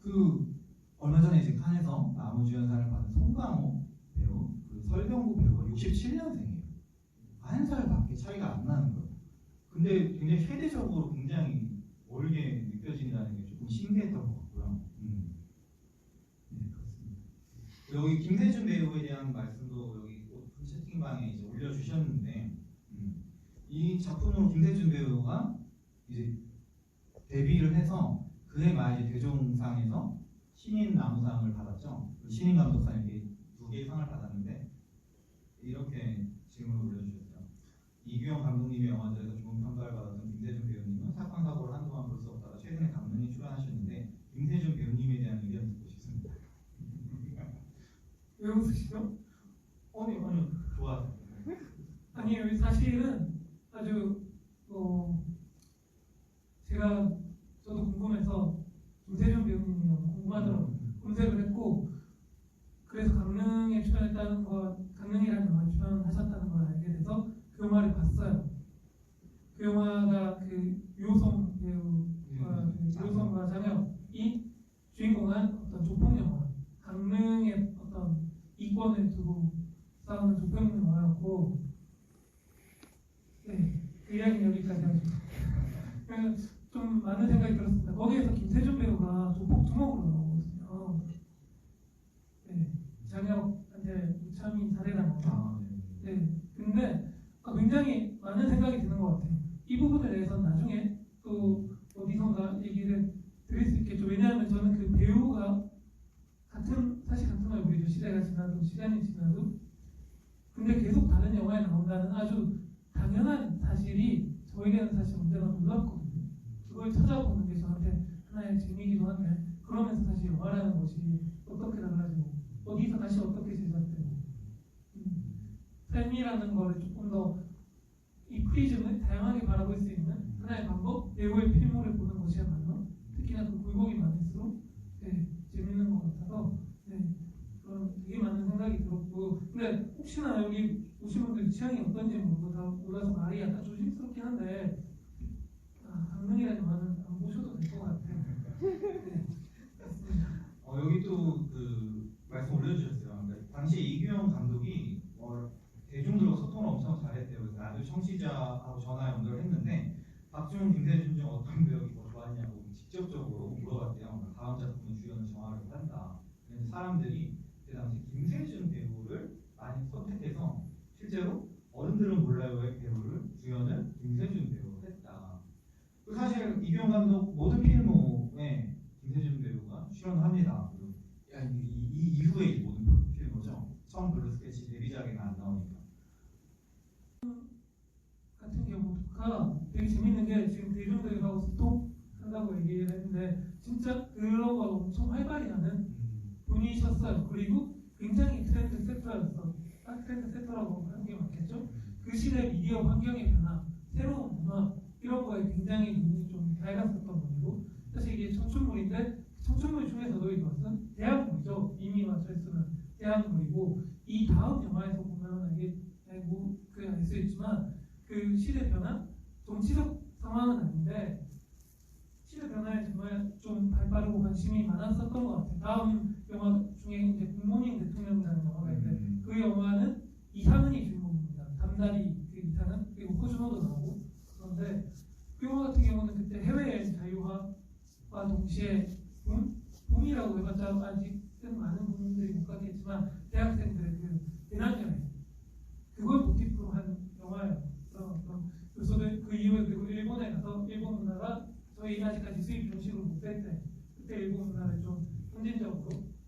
그 얼마 전에 이제 칸에서 나무주연상을 받은 송강호 배우, 그 설병구 배우가 67년생이에요. 1살밖에 차이가 안 나는 거예요. 근데 굉장히 세대적으로 굉장히 멀게 느껴진다는 게 조금 신기했던 것 같고요. 네, 그렇습니다. 여기 김세준 배우에 대한 말씀도 여기 오픈 채팅방에 이제 올려주셨는데, 이 작품으로 김세준 배우가 이제 데뷔를 해서 그해 말 이제 대종상에서 신인 나무상을 받았죠. 신인 감독상 이렇게 2개의 상을 받았는데 이렇게 질문을 올려주셨어요. 이규영 감독님의 영화들에서 좋은 평가를 받았던 김세준 배우님은 사건 사고를 한동안 볼 수 없다가 최근에 강릉에 출연하셨는데 김세준 배우님에 대한 의견 듣고 싶습니다. 왜 웃으시죠? 아니요 좋아요. 아니에요. 사실은 아주 제가 저도 궁금해서 김세준 배우님이 너무 궁금하더라고요. 검색을 했고 그래서 강릉에 출연했다는 거, 강릉이라는 영화에 출연하셨다는 걸 알게 돼서 그 영화를 봤어요. 그 영화가 그 유호성 배우와 유호성과 장혁이 주인공한 어떤 조폭 영화, 강릉의 어떤 이권을 두고 싸우는 조폭 영화였고, 네, 그 이야기는 여기까지 하죠. 좀 많은 생각이 들었습니다. 거기에서 김세준 배우가 조폭 두목으로 나오거든요. 네, 장혁한테 무참히 살해당하죠. 네, 근데 굉장히 많은 생각이 드는 것 같아요. 이 부분에 대해서는 나중에 또 어디선가 얘기를 드릴 수 있겠죠. 왜냐하면 저는 그 배우가 사실 같은 얼굴이죠. 시대가 지나도 시간이 지나도. 근데 계속 다른 영화에 나온다는 아주 당연한 사실이 저에게는 사실 언제나 놀랍거든요. 그걸 찾아보는 게 저한테 하나의 재미이기도 한데 그러면서 사실 영화라는 것이 어떻게 달라지고 어디서 다시 어떻게 제작되고 삶이라는 거를 조금 더 이 프리즘을 다양하게 바라볼 수 있는 하나의 방법, 배우의 필모를 보는 것이야말로 특히나 그 굴곡이 많을수록 재밌는 것 같아서 그런 되게 많은 생각이 들었고, 근데 혹시나 여기 오신 분들 취향이 어떤지 몰라서 말이 약간 조심스럽긴 한데 강릉이라는 영화는 안 보셔도 될 것 같아요. 네, 맞습니다. 여기 또 그 말씀 올려주셨어요. 그러니까 당시 이규영 감독이 대중들과 소통을 엄청 잘했대요. 그래서 나도 청취자하고 전화 연결을 했는데 박지훈, 김세준 중 어떤 배우가 더 좋았냐고 직접적으로 물어봤대요. 다음 작품의 주연을 정하려고 한다. 그래서 사람들이 그 당시 김세준 배우를 많이 선택해서 실제로 어른들은 몰라요의 배우를 주연을 김세준 배우로 했다. 사실 이규영 감독 모든 필모에 김세준 배우가 출연합니다. 이 이후의 모든 필모죠. 처음 블루 스케치 데뷔작에는 안 나오니까. 같은 경우가 되게 재밌는 게 지금 대중들하고 소통한다고 얘기를 했는데 진짜 그런 거 엄청 활발히 하는 분이셨어요. 그리고 굉장히 트렌드 세터였어. 트렌드 세터라고 하는 게 맞겠죠? 그 시대 미디어 환경의 변화, 새로운 문화 이런 거에 굉장히 눈이 좀 밝았었던 분이고, 사실 이게 청춘물인데 청춘물 중에서도 이것은 대학물이죠. 이미와 철수는 대학물이고, 이 다음 영화에서 보면 알 수 있지만 그 시대 변화, 정치적 상황은 아닌데 시대 변화에 정말 좀 발빠르고 관심이 많았었던 것 같아요. 다음 영화 중에 이제 굿모닝 대통령이라는 영화가 있는데 그 영화는 이상은이 주인공입니다. 담다리 그 이상은, 그리고 호준호도 당시에 붐이라고 해봤자 아직은 많은 분들이 못 갔겠지만 대학생들의 그 배낭여행 그걸 모티프로 한 영화예요. 그럼 요소들 그 이후에 그리고 일본에 가서 일본 문화가 저희 아직까지 수입 정식으로 못 될 때 그때 일본 문화를 좀 선진적으로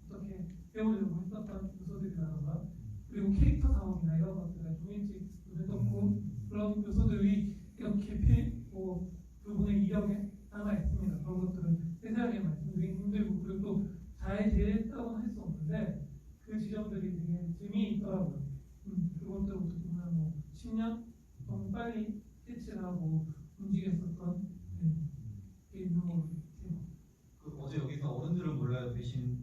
어떻게 배우려고 했었던 요소들이라던가 그리고 캐릭터 사업이나 이런 것들을 좀 일찍 눈에 떴고 그런 요소들이 이렇게 그분의 이력에 남아 있습니다. 그런 것들은 세세하게 말씀드리기 힘들고 그리고 또 잘 됐다고는 할 수 없는데 그 지점들이 되게 재미있더라고요. 그것들부터 보면 뭐 10년 너무 빨리 캐치를 하고 움직였었던 게 있는 것 같아요. 그 어제 여기서 어른들은 몰라요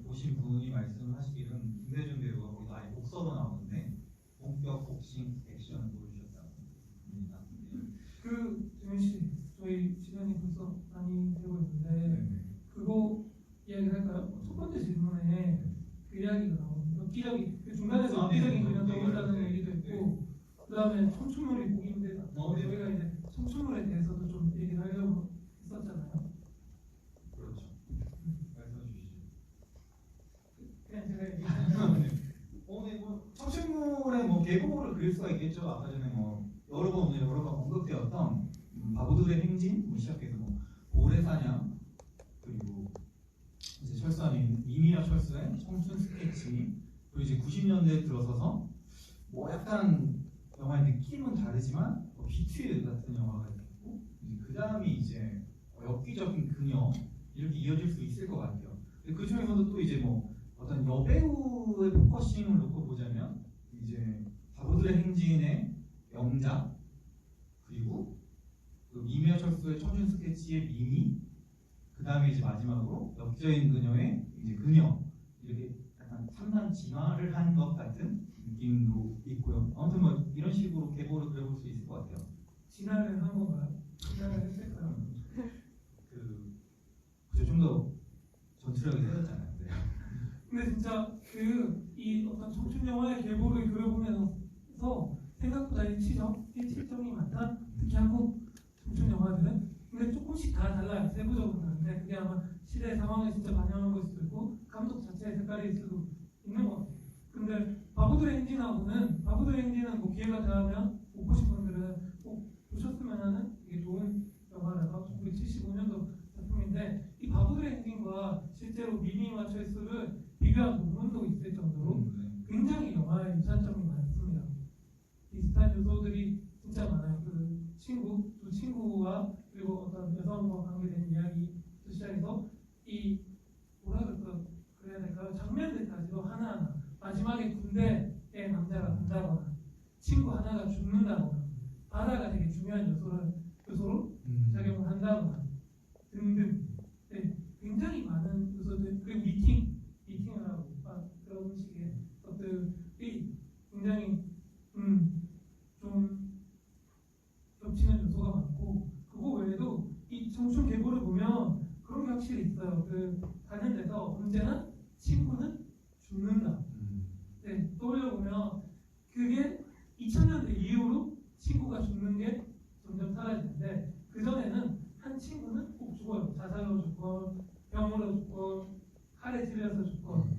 보신 분이 말씀하시기는 김대중 배우가 거기서 아예 복서로 나오는데 본격 복싱 액션을 보여주셨다고 그 지민 씨 저희 시간이 벌써 많이 되고 있는데 그거 이야기를 할까요? 첫 번째 질문에 그 이야기가 나오고 엽기적인 그 중간에서 엽기적인 그냥 떠올랐다는 얘기도 있고 그 다음에 청춘물이 보기 힘들다. 저희가 이제 청춘물에 대해서도 좀 얘기를 하려고 했었잖아요. 그렇죠. 말씀해 주시죠. 그냥 제가 얘기하면 뭐 청춘물의 뭐 계보를 그릴 수가 있겠죠. 아까 전에 뭐 여러 번 언급되었던 바보들의 행진 시작해서 뭐 고래사냥 그리고 이제 철수하는 미미와 철수의 청춘 스케치 그리고 이제 90년대에 들어서서 뭐 약간 영화의 느낌은 다르지만 비트 같은 영화가 있고 그 다음이 이제 엽기적인 그녀 이렇게 이어질 수 있을 것 같아요. 그 중에서도 또 이제 뭐 어떤 여배우의 포커싱을 놓고 보자면 이제 바보들의 행진의 영자 그리고 그 미미와 철수의 청춘 스케치의 미미 그 다음에 이제 마지막으로 엽기적인 그녀의 이제 그녀 이렇게 약간 3단 진화를 한 것 같은 느낌도 있고요. 아무튼 뭐 이런 식으로 계보를 그려볼 수 있을 것 같아요. 진화를 한 건가요? 진화를 했을까요? 그죠 좀 더 전투력이 세졌잖아요. 네. 근데 진짜 이 어떤 청춘 영화의 계보를 그려보면서 생각보다 일치점이 많다. 특히 한국 청춘 영화들은 근데 조금씩 다 달라요. 세부적으로 다른데 그게 아마 시대 상황을 진짜 반영한 걸 수도 있고 감독 자체의 색깔일 수도 있는 것 같아요. 근데 바보들의 행진은 뭐 기회가 되면 못 보신 분들은 꼭 보셨으면 하는 되게 좋은 영화라서 1975년도 작품인데 이 바보들의 행진과 실제로 미미와 철수를 비교한 논문도 있을 정도로 굉장히 영화에 유사점이 많습니다. 비슷한 요소들이 진짜 많아요. 그 두 친구와 그리고 어떤 여성과 관계된 이야기부터 시작해서 이 그래야 될까요? 장면들까지도 하나하나 마지막에 군대에 남자가 간다거나 친구 하나가 죽는다거나 바다가 되게 중요한 요소로 작용을 한다거나 등등 굉장히 많은 요소들 그리고 미팅을 하고 그런 식의 것들이 굉장히 좀 겹치는 요소가 많고 그거 외에도 이 청춘 계보를 보면 그런 게 확실히 있어요. 가는 데서 언제나 친구는 죽는다. 떠올려보면 그게 2000년대 이후로 친구가 죽는 게 점점 사라지는데 그전에는 한 친구는 꼭 죽어요. 자살로 죽건 병으로 죽건 칼에 찔려서 죽건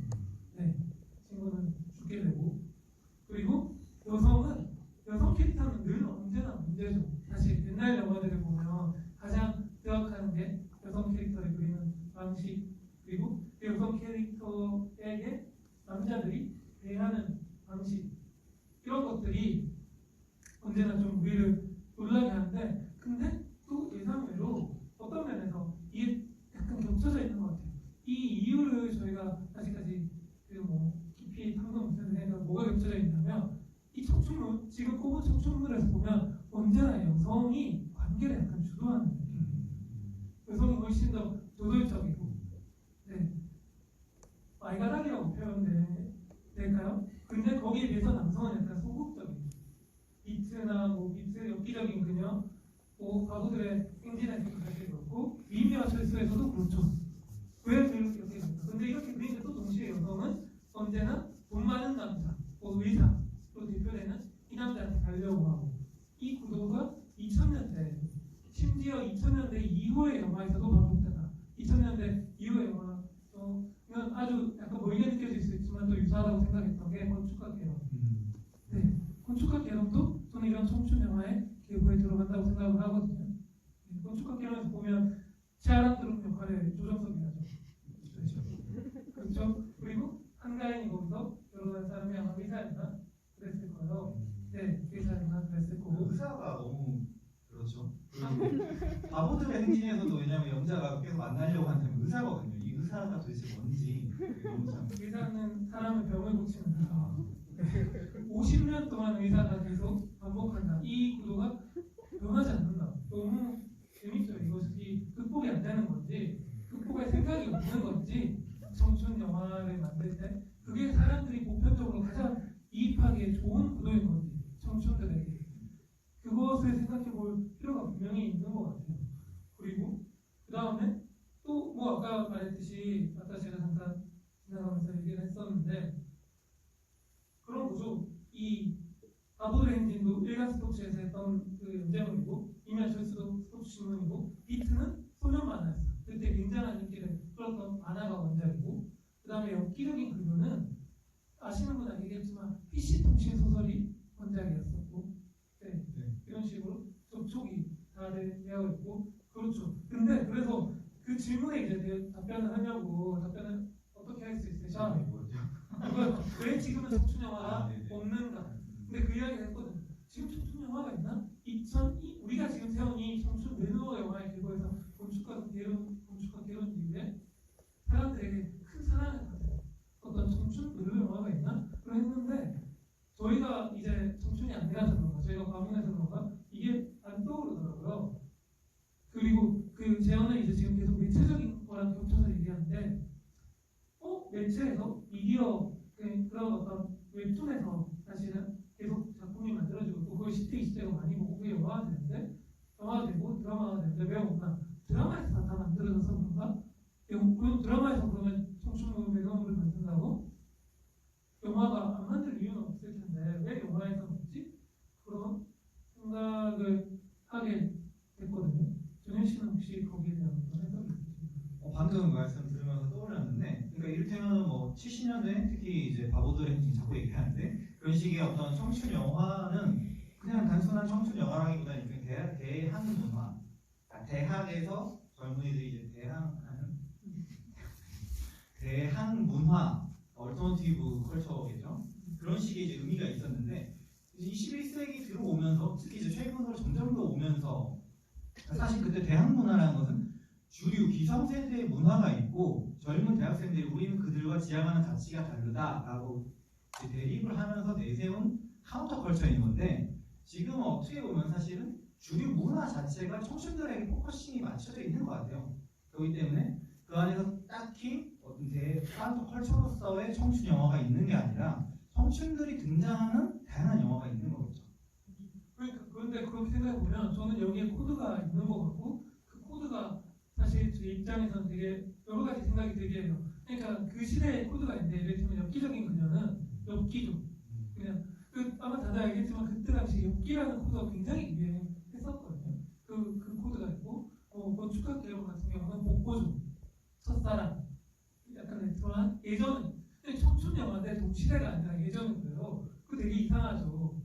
친구는 죽게 되고 그리고 여성 캐릭터는 늘 언제나 문제죠. 사실 옛날 영화들을 보면 가장 기억하는 게 여성 캐릭터를 그리는 방식 그리고 그 여성 캐릭터에게 남자들이 대하는 방식 이런 것들이 언제나 좀 우리를 놀라게 하는데 근데 또 예상외로 어떤 면에서 이게 약간 겹쳐져 있는 것 같아요. 이 이유를 저희가 아직까지 깊이 탐구 못했는데 뭐가 겹쳐져 있냐면 이 청춘물 지금 꼽은 청춘물에서 보면 언제나 여성이 관계를 약간 주도하는 느낌. 여성이 훨씬 더 조돌적이고 말가닥이라고 표현될까요? 근데 거기에 비해서 남성은 약간 소극적이고 비트 엽기적인 그녀 바보들의 행진에서도 사실 그렇고 미미와 철수에서도 그렇죠. 왜 이렇게 됩니까? 근데 이렇게 그리는데 또 동시에 여성은 언제나 돈 많은 남자 의사로 대표되는 이 남자한테 가려고 하고 이 구도가 2000년대 심지어 2000년대 이후의 영화에서도 반복되다. 2000년대 바보들의 행진에서도 왜냐면 영자가 계속 만나려고 하는 사람이 의사거든요. 이 의사가 도대체 뭔지 너무 참. 의사는 사람의 병을 고치는 의사. 50년 동안 의사가 계속 반복한다. 이 구도가 변하지 않는다. 너무 재밌죠. 이것이 극복이 안 되는 건지, 극복할 생각이 없는 건지, 청춘 영화를 만들 때 그게 사람들이 보편적으로 가장 이입하기에 좋은 구도인 건지, 청춘들에게 그것을 생각해 볼 필요가 분명히 있는 것 같아요. 그리고 그 다음에 또 뭐 아까 말했듯이 아까 제가 잠깐 지나가면서 얘기를 했었는데 그런 거죠. 이 바보의 행진도 일간 스포츠에서 했던 그 연재물이고 이면 절수도 스포츠 신문이고 비트는 소년 만화였어요. 그때 굉장한 인기를 끌었던 만화가 원작이고 그 다음에 엽기적인 글로는 아시는 분 알겠지만 PC 통신 소설이 원작이었었고 네. 이런 식으로 접촉이 다들 되어 있고 그렇죠. 근데 그래서 그 질문에 이제 답변을 하려고 답변을 어떻게 할 수 있어요? 자, 그걸 왜 지금은 청춘 영화가 없는가? 근데 그 이야기를 했거든요. 지금 청춘 영화가 있나? 우리가 지금 세운 이 청춘 매너어 영화의 기고에서 건축과 개론 이후에 사람들에게 큰 사랑을 받은 어떤 청춘 매너어 영화가 있나? 그랬는데 저희가 이제 청춘이 안 돼서 그런가, 저희가 과문해서 그런가 이게 안 떠오르더라고요. 그리고 그 재현은 이제 지금 계속 매체적인 거랑 겹쳐서 얘기하는데 매체에서 미디어 그런 어떤 웹툰에서 사실은 계속 작품이 만들어지고 있고 그걸 10대, 20대가 많이 보고 그게 영화가 되는데 영화가 되고 드라마가 되는데 왜 없나? 드라마에서 다 만들어져서 그런가? 그럼 드라마에서 그러면 청춘물 매너물을 만든다고? 영화가 안 만들 이유는 없을 텐데 왜 영화에서 없지? 그런 생각을 하게 됐거든요. 정현 씨는 혹시 거기에 대한 어떤 해석이 있으신가요? 방금 말씀 들으면서 떠올랐는데, 그러니까 이를테면 뭐 70년대 특히 이제 바보들의 행진 자꾸 얘기하는데 그런 식의 어떤 청춘 영화는 그냥 단순한 청춘 영화라기보다는 대학 문화, 그러니까 대학에서 젊은이들이 이제 대학 문화, 얼터너티브 컬처겠죠. 그런 식의 이제 의미가 있었는데 21세기 들어오면서 특히 이제 최근으로 점점 더 오면서 사실 그때 대학 문화라는 것은 주류 기성세대의 문화가 있고 젊은 대학생들이 우리는 그들과 지향하는 가치가 다르다라고 대립을 하면서 내세운 카운터 컬처인 건데 지금 어떻게 보면 사실은 주류 문화 자체가 청춘들에게 포커싱이 맞춰져 있는 것 같아요. 그렇기 때문에 그 안에서 딱히 어떤 카운터 컬처로서의 청춘 영화가 있는 게 아니라 청춘들이 등장하는 다양한 영화가 있는 거겠죠. 그런데 그렇게 생각해보면 저는 여기에 코드가 있는 것 같고 그 코드가 사실 제 입장에서는 되게 여러 가지 생각이 들게 해요. 그러니까 그 시대의 코드가 있는데 예를 들면 엽기적인 그녀는 엽기죠. 그냥 아마 다들 알겠지만 그때 당시 엽기라는 코드가 굉장히 유행했었거든요. 그 코드가 있고 건축학 개론 같은 경우는 복고죠. 첫사랑 약간 레트로한 예전은 청춘 영화인데 동시대가 아니라 예전인 거예요. 그거 되게 이상하죠.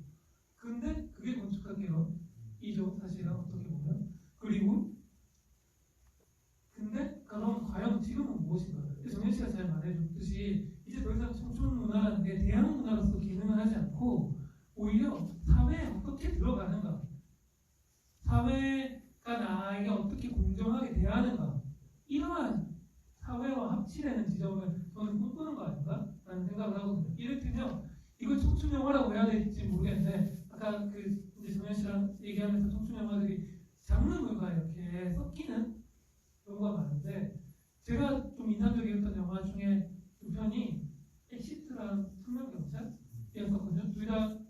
근데 그게 건축학 개론이죠. 사실은 어떻게 보면. 그리고 근데 그럼 과연 지금은 무엇인가? 정현 씨가 잘 말해줬듯이 이제 더 이상 청춘 문화라는 게 대학 문화로서 기능을 하지 않고 오히려 사회에 어떻게 들어가는가, 사회가 나에게 어떻게 공정하게 대하는가 이러한 사회와 합치되는 지점을 저는 꿈꾸는 거 아닌가? 라는 생각을 하거든요. 이를테면 이걸 청춘 영화라고 해야 될지 모르겠는데 아까 그 이제 정현 씨랑 얘기하면서 청춘 영화들이 장르물과 이렇게 섞이는 경우가 많은데 제가 좀 인상적이었던 영화 중에 두 편이 엑시트랑 청년경찰이었거든요. 둘 다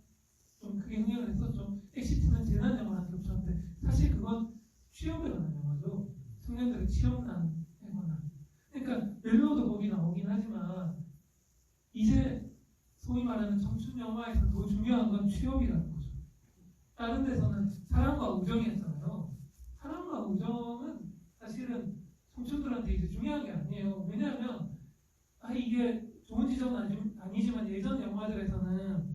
좀 크게 흥행을 했었죠. 엑시트는 재난 영화랑 겹쳤는데 사실 그건 취업에 관한 영화죠. 청년들의 취업난에 관한. 그러니까 멜로도 거기 나오긴 하지만 이제 소위 말하는 청춘 영화에서 더 중요한 건 취업이라는 거죠. 다른 데서는 사랑과 우정이 했잖아요. 사랑과 우정은 사실은 청춘들한테 이제 중요한 게 아니에요. 왜냐하면 이게 좋은 지점은 아니지만 예전 영화들에서는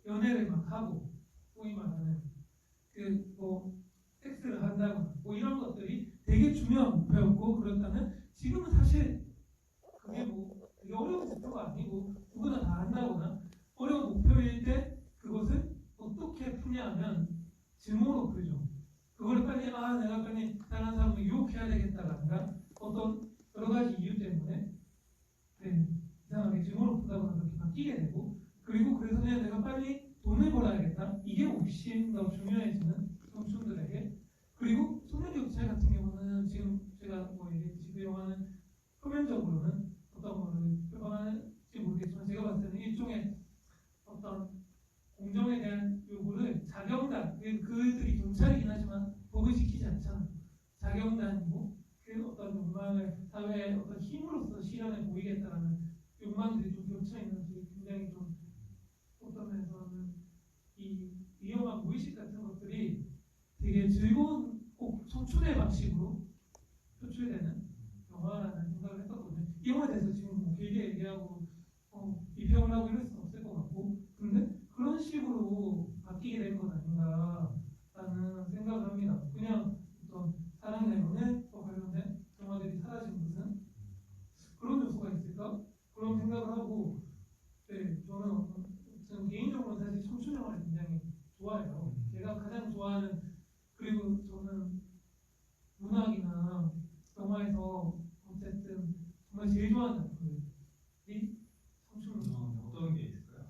연애를 막 하고 소위 말하는 섹스를 한다거나 이런 것들이 되게 중요한 목표였고 그렇다면 지금은 사실 그게 되게 어려운 목표가 아니고 누구나 다 한다거나 어려운 목표일 때 그것을 어떻게 푸냐 하면 증오로 풀죠. 그걸 빨리 단순히 내가 빨리 다른 사람을 유혹해야 되겠다가 아니라 어떤 여러 가지 이유 때문에 이상하게 증오를 보다가 그렇게 바뀌게 되고 그리고 그래서 그냥 내가 빨리 돈을 벌어야겠다. 이게 훨씬 더 중요해지는 청춘들에게 그리고 소년경찰 같은 경우는 지금 제가 뭐 얘기했듯이 그 영화는 표면적으로는 어떤 거를 표방하는지 모르겠지만 제가 봤을 때는 일종의 어떤 공정에 대한 요구를 자경단 그들이 경찰이긴 하지만 법을 지키지 않잖아요. 자경단이고 그 어떤 욕망을 사회의 어떤 힘으로서 실현해 보이겠다라는 욕망들이 좀 겹쳐 있는지 굉장히 좀 어떤 면에서는 이 위험한 무의식 같은 것들이 되게 즐거운 꼭 청춘의 방식으로 표출되는 영화라는 생각을 했었거든요. 이 영화에 대해서 지금 뭐 길게 얘기하고 비평을 하고 이럴 수는 없을 것 같고 근데 그런 식으로 바뀌게 된 것 아닌가라는 생각을 합니다. 그냥 어떤 사랑의 연애와 관련된 영화들이 사라진 것은 그런 요소가 있을까? 그런 생각을 하고 저는 개인적으로 사실 청춘 영화를 굉장히 좋아해요. 제가 가장 좋아하는 그리고 저는 문학이나 영화에서 어쨌든 정말 제일 좋아하는 작품들이 청춘 어떤 게 있을까요?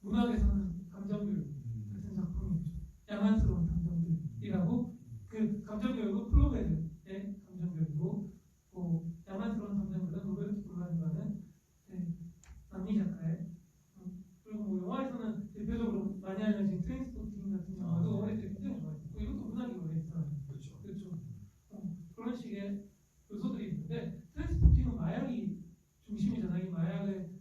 문학에서는 감정교육 같은 작품이 있죠. 야만스러운 감정들이라고 그 감정교육은 플로베르의 감정교육이고 야만스러운 감정들은 로베르토 볼라니라는 남미 작가의 그리고 뭐 영화에서는 대표적으로 많이 알려진 트레인스포팅 같은 영화도 어릴 때 굉장히 좋아했고 이것도 문학이 원래 있잖아요. 그렇죠. 그런 식의 요소들이 있는데 트레인스포팅은 마약이 중심이잖아요. 이 마약을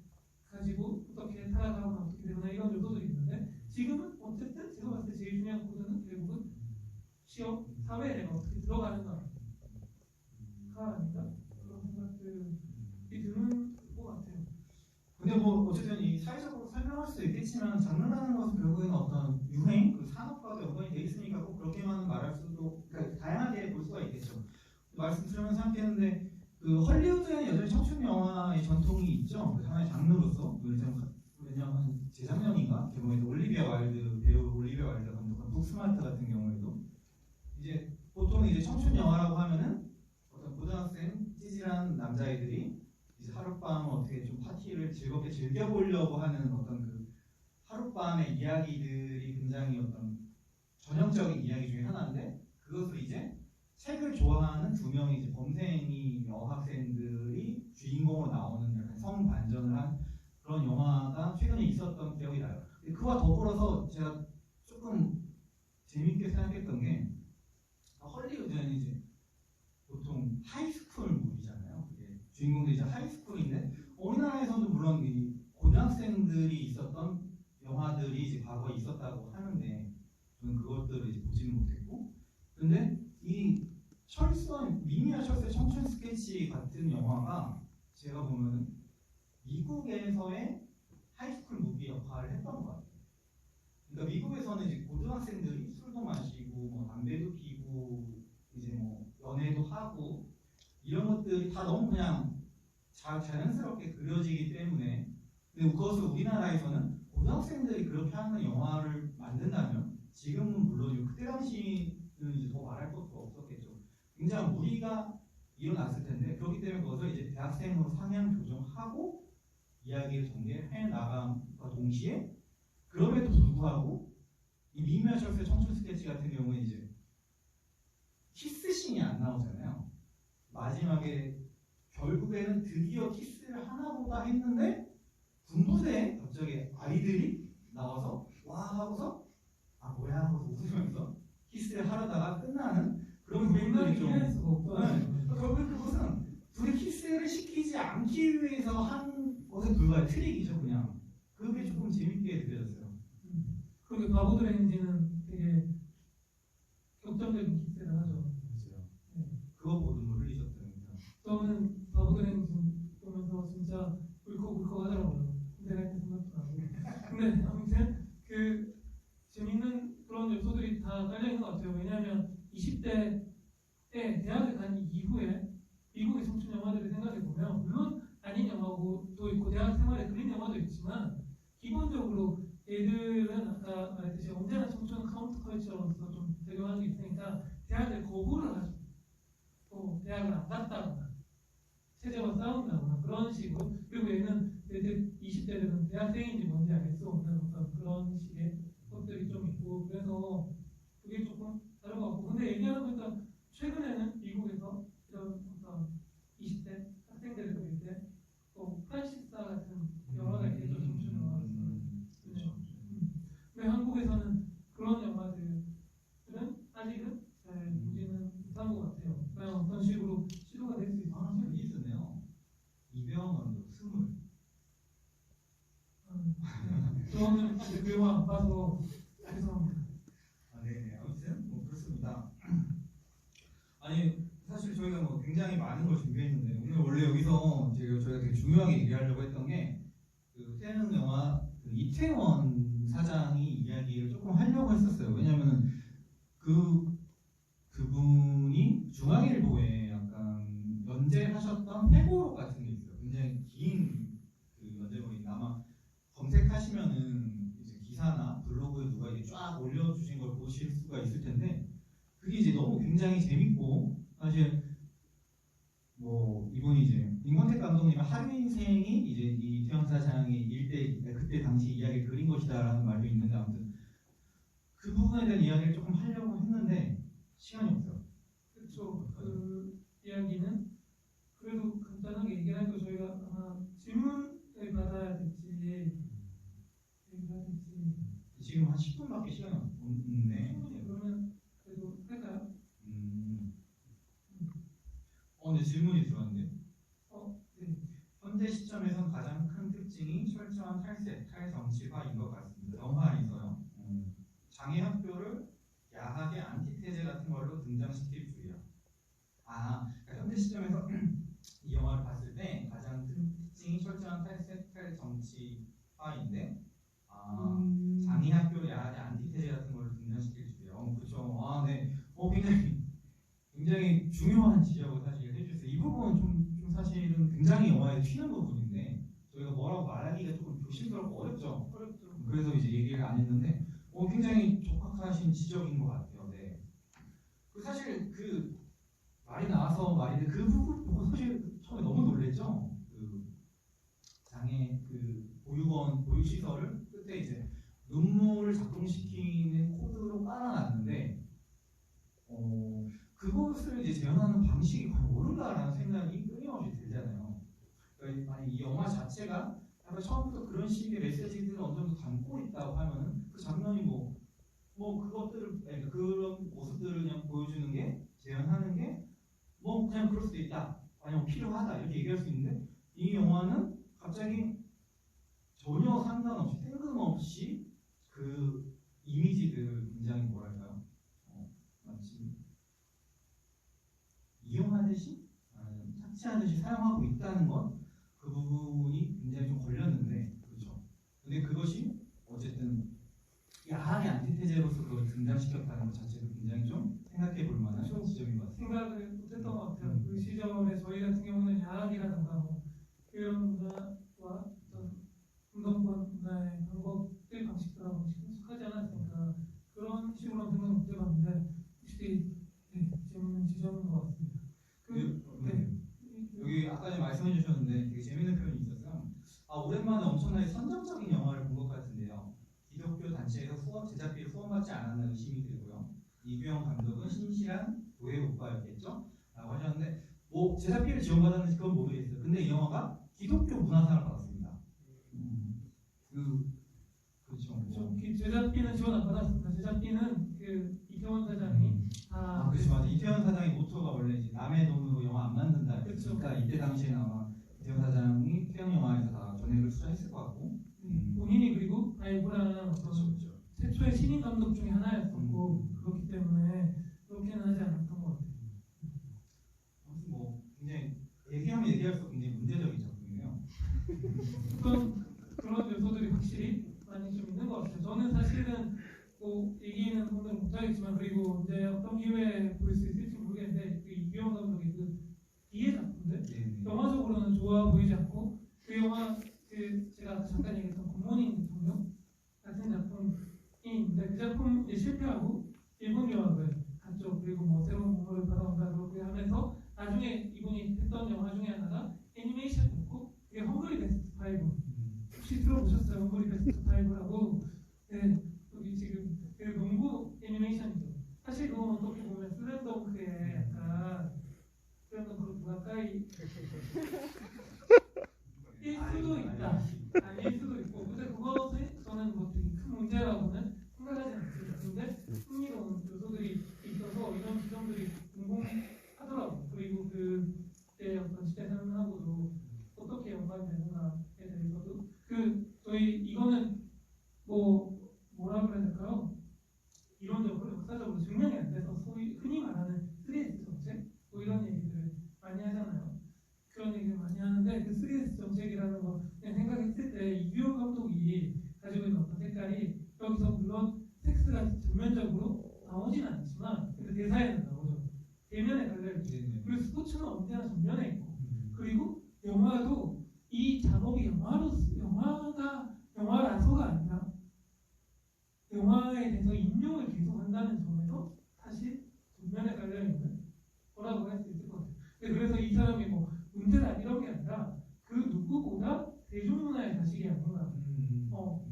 가지고 어떻게 타락하거나 어떻게 되거나 이런 요소들이 있는데 지금은 어쨌든 제가 봤을 때 제일 중요한 코드는 결국은 취업, 사회에 내가 어떻게 들어가는가가 아닌가 그런 생각들이 드는 것 같아요. 근데 뭐 어쨌든 이 사회적으로 설명할 수도 있겠지만 장르라는 것은 결국에는 어떤 유행, 그 산업과도 연관이 돼 있으니까 꼭 그렇게만 말할 수도 그러니까 다양하게 볼 수가 있겠죠. 말씀 들으면서 생각했는데 그 헐리우드에는 여전히 청춘 영화의 전통이 있죠. 그 하나의 장르로서 왜냐하면 재작년인가 개봉했던 올리비아 와일드 배우 올리비아 와일드가 감독한 북스마트 같은 경우에도 이제 보통 이제 청춘 영화라고 하면은 어떤 고등학생 찌질한 남자애들이 이제 하룻밤 어떻게 좀 파티를 즐겁게 즐겨보려고 하는 어떤 그 하룻밤의 이야기들이 굉장히 어떤 전형적인 이야기 중에 하나인데 그것을 이제 책을 좋아하는 두 명의 이제 범생이 여학생들이 주인공으로 나오는 약간 성반전을 한 그런 영화가 최근에 있었던 기억이 나요. 그와 더불어서 제가 조금 재밌게 생각했던 게 헐리우드는 이제 보통 하이스쿨 무비잖아요. 주인공들이 이제 하이스쿨인데 우리나라에서도 물론 이 고등학생들이 있었던 영화들이 이제 과거에 있었다고 하는데 저는 그것들을 이제 보지는 못했고 근데 이 미미와 철수의 청춘 스케치 같은 영화가 제가 보면 미국에서의 하이스쿨 무비 역할을 했던 것 같아요. 그러니까 미국에서는 이제 고등학생들이 술도 마시고 뭐 담배도 피고 이제 뭐 연애도 하고 이런 것들이 다 너무 그냥 자연스럽게 그려지기 때문에 근데 그것을 우리나라에서는 고등학생들이 그렇게 하는 영화를 만든다면 지금은 물론 그때 당시는 이제 더 말할 것도 없었겠죠. 굉장히 무리가 일어났을 텐데 그렇기 때문에 그것을 이제 대학생으로 상향 조정하고 이야기를 전개해 나감과 동시에 그럼에도 불구하고 이 미미와 철수의 청춘 스케치 같은 경우에 이제 키스씬이 안 나오잖아요. 마지막에 결국에는 드디어 키스를 하나보다 했는데 군부대에 갑자기 아이들이 나와서 와 하고서 뭐야 하고서 웃으면서 키스를 하려다가 끝나는 그런 부분들이 좀 결국 그것은 둘이 키스를 시키지 않기 위해서 한 것에 불과한 트릭이죠. 그냥 그게 조금 재밌게 느껴졌어요. 그리고 바보들 행진은 되게 격정적인 키스를 하죠. 그거 보고 눈물 흘리셨다면서요? 저는 바보들 행진 보면서 진짜 울컥울컥 하더라고요. 내가 했던 생각도 나고. 근데 아무튼 그 재밌는 그런 요소들이 다 깔려있는 것 같아요. 왜냐하면 20대에 대학을 간 이후에 미국의 청춘 영화들을 생각해보면 물론 아닌 영화도 있고 대학 생활에 그린 영화도 있지만 기본적으로 얘들은 아까 말했듯이 언제나 청춘 카운터 컬처로서 좀 적용하는 게 있으니까 대학을 얘기하다 보니까 최근에는 미국에서 이런 어떤 20대 학생들을 그릴 때또 프란시스타 같은 영화가 이렇게 좀 점수 영화로서 그렇죠. 근데 한국에서는 그런 영화들은 아직은 잘 보지는 못한 것 같아요. 과연 어떤 식으로 시도가 될 수 아, 있을지. 재미있었네요. 이병헌 감독 스물. 저는 이제 그 영화 안 봐서 죄송합니다. 아, 네. 아무튼 뭐 그렇습니다. 아니 사실 저희가 뭐 굉장히 많은 걸 준비했는데 오늘 원래 여기서 저희가 되게 중요하게 얘기하려고 했던 게그 태릉 영화 그 이태원 사장이 이야기를 조금 하려고 했었어요. 왜냐면은 그분이 중앙일보에 약간 연재하셨던 회고록 같은 게 있어요. 굉장히 긴 그 연재록인데 아마 검색하시면은 이제 기사나 블로그에 누가 이제 쫙 올려주신 걸 보실 수가 있을 텐데 그게 이제 너무 굉장히 재밌고 사실 뭐 이분이 이제 임권택 감독님의 하루 인생이 이제 이 이태원 사장의 일대 그때 당시 이야기를 그린 것이다라는 말도 있는데 아무튼 그 부분에 대한 이야기를 조금 하려고 했는데 시간이 없어요. 그렇죠. 그 이야기는 그래도 간단하게 얘기하고 저희가 아마 질문을 받아야 될지 얘기해야 될지 지금 한 10분밖에 시간이 없네. 그러면 그래도 할까요? 네, 질문이 들어왔는데 네. 현재 시점에선 가장 큰 특징이 철저한 탈정치화인 것 같습니다. 영화 안에서요. 장애 학교를 야하게 안티테제 같은 걸로 등장시킬 줄이야. 그러니까 현재 시점에서 이 영화를 봤을 때 가장 큰 특징이 철저한 탈정치화인데 장애 학교를 야하게 안티테제 같은 걸로 등장시킬 줄이야. 그렇죠. 네. 굉장히 중요한 지적을 사실 해주셨어요. 이 부분은 좀 사실은 굉장히 영화에 튀는 부분인데 저희가 뭐라고 말하기가 조금 조심스럽고 어렵죠. 그래서 이제 얘기를 안 했는데 굉장히 적확하신 지적인 것 같아요. 네. 사실 그 말이 나와서 말인데 그 부분 보고 사실 처음에 너무 놀랬죠. 그 장애 그 보육시설을 끝에 이제 눈물을 작동시키는 코드로 깔아놨는데 그것을 이제 재현하는 방식이 과연 옳은가라는 생각이 끊임없이 들잖아요. 그러니까 만약 이 영화 자체가 약간 처음부터 그런 식의 메시지들을 어느 정도 담고 있다고 하면은 그 장면이 뭐 그것들을 그러니까 그런 모습들을 그냥 보여주는 게 재현하는 게 뭐 그냥 그럴 수도 있다. 아니면 필요하다 이렇게 얘기할 수 있는데 이 영화는 갑자기 전혀 상관없이 뜬금없이 그 이미지들 굉장히 뭐랄까요? 마치 이용하듯이 착취하듯이 사용하고 있다는 것 그 부분이 굉장히 좀 걸렸는데 그렇죠. 근데 그것이 어쨌든 야하게 안티테제로서 그걸 등장시켰다는 것 자체도 굉장히 좀 생각해 볼 만한 지점인 것 같아요. 생각을 못했던 것 같아요. 그 시절에 저희 같은 경우는 야학이라든가 뭐 이런 문화와 어떤 운동권 문화의 방법들 방식들하고 익숙하지 않았으니까 그런 식으로 생각 못 해봤는데 확실히 재밌는 지점인 것 같습니다. 여기 아까 전에 말씀해 주셨는데 되게 재밌는 표현이 있었어요. 오랜만에 엄청나게 선정적인 영화를 본 것 같은데요. 기독교 단체에서 제작비를 후원받지 않았나 의심이 들고요. 이규영 감독은 신실한 교회 오빠였겠죠? 라고 하셨는데 뭐 제작비를 지원받았는지 그건 모르겠어요. 근데 이 영화가 기독교 문화상을 받았습니다. 그렇죠. 제작비는 지원 안 받았습니다. 제작비는 그 이태원 사장이 그렇죠. 맞아. 이태원 사장의 모토가 원래 이제 남의 돈으로 영화 안 만든다. 그렇죠. 그러니까 이때 당시에는 아마 이태원 사장이 태영 영화에서 다 전액을 투자했을 것 같고 본인이 그리고 바이브라는 어떤 그렇죠. 최초의 신인 감독 중에 하나였었고 그렇기 때문에 그렇게는 하지 않았던 것 같아요. 아무튼 뭐 굉장히 얘기하면 얘기할수록 굉장히 문제적인 작품이네요. 그런 요소들이 확실히 많이 좀 있는 것 같아요. 저는 사실은 뭐 얘기는 오늘 못하겠지만 그리고 이제 어떤 기회에 볼 수 있을지 모르겠는데 그 이규영 감독의 그 뒤에 작품들 영화적으로는 좋아 보이지 않고 그 영화 제가 아까 잠깐 얘기했던 굿모닝 대통령 같은 작품이 있는데 그 작품 이제 실패하고 일본 유학을 갔죠. 그리고 뭐 새로운 공부를 받아온다 그렇게 하면서 나중에 이분이 했던 영화 중에 하나가 애니메이션이었고 그게 헝그리 베스트 5 혹시 들어보셨어요? 헝그리 베스트 5라고 네 여기 지금 그 농구 애니메이션이죠. 사실 그건 어떻게 보면 일 수도 있다. 아닐 수도 있고, 근데 그것은 저는 뭐 되게 큰 문제라고는 생각하지 않습니다. 근데 흥미로운 요소들이 있어서 이런 지점들이 궁금하더라고요. 그리고 그때 어떤 시대 상황하고도 어떻게 연관이 되는가에 대해서도 저희 이거는 뭐라 그래야 될까요? 이론적으로 역사적으로 증명이 안 돼서 소위 흔히 말하는 3S 정책 뭐 이런 얘기들을 많이 하잖아요. 그런 얘기를 많이 하는데 그 3S 정책이라는 거 그냥 생각했을 때 이규영 감독이 가지고 있는 어떤 색깔이 여기서 물론 섹스가 전면적으로 나오진 않지만 근데 대사에는 나오죠. 대면에 달려있고 그리고 스포츠는 언제나 전면에 있고 그리고 영화도 이 작업이 영화라서가 아니라 영화에 대해서 인용을 계속 한다는 점에서 사실 전면에 달려있는 거라고 할 수 있을 것 같아요. 그래서 이 사람이 뭐 문제다 이런 게 아니라 그 누구보다 대중문화의 자식이 아닌가.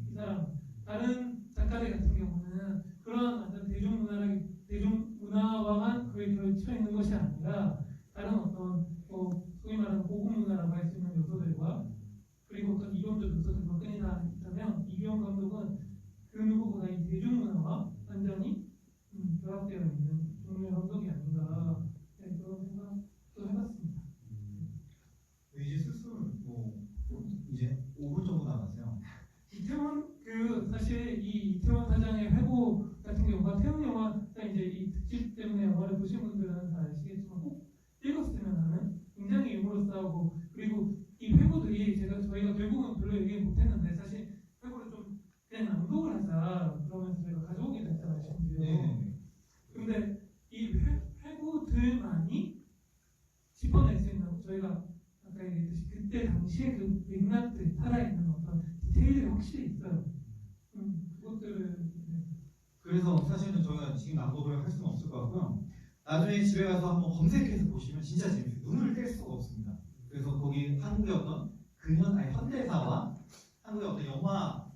이 사람 다른 작가들 같은 경우는 그런 완전 대중문화와만 거의 걸쳐 있는 것이 아니라 다른 어떤 소위 말하는 고급문화라고 할 수 있는 요소들과 그리고 어떤 이론적 요소들과 끈이 다 있다면 이규영 감독은 그 누구보다 이 대중문화와 완전히 결합되어 있는 종류의 감독이 아닌가 그런 생각도 해봤습니다. 이제 슬슬 이제 5분 정도 남았어요. 이태원 사실 이 이태원 사장의 회고 같은 경우가 태국 영화 이제 이 특집 때문에 영화를 보신 분들은 다 아시겠지만 꼭 읽었으면 하는 굉장히 유머러스하고 그리고 이 회고들이 저희가 결국은 별로 얘기 못했는데 사실 회고를 좀 그냥 낭독을 하자 그러면서 저희가 가져오게 됐잖아요 심지어. 근데 이 회고들만이 짚어낼 수 있는 저희가 아까 얘기했듯이 그때 당시에 그 맥락들 살아있는 어떤 디테일이 확실히 있어요. 그것들을 그래서 사실은 저희가 지금 낭독을 할 수는 없을 것 같고요. 나중에 집에 가서 한번 검색해서 보시면 진짜 재밌어요. 눈을 뗄 수가 없습니다. 그래서 거기 한국의 어떤 현대사와 한국의 어떤 영화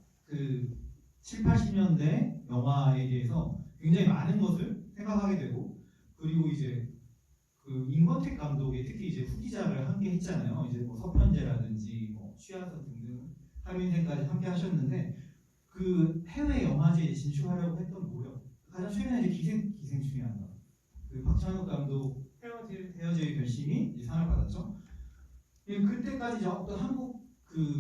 7, 80년대 영화에 대해서 굉장히 많은 것을 생각하게 되고 그리고 이제 임권택 감독이 특히 이제 후기작을 함께 했잖아요. 이제 뭐 서편제라든지 뭐 취하선 등등 하민생까지 함께 하셨는데 그 해외 영화제에 진출하려고 했던 노력 가장 최근에 이제 기생충이란다. 박찬욱 감독 헤어질 결심이 이제 상을 받았죠. 그때까지 이제 어떤 한국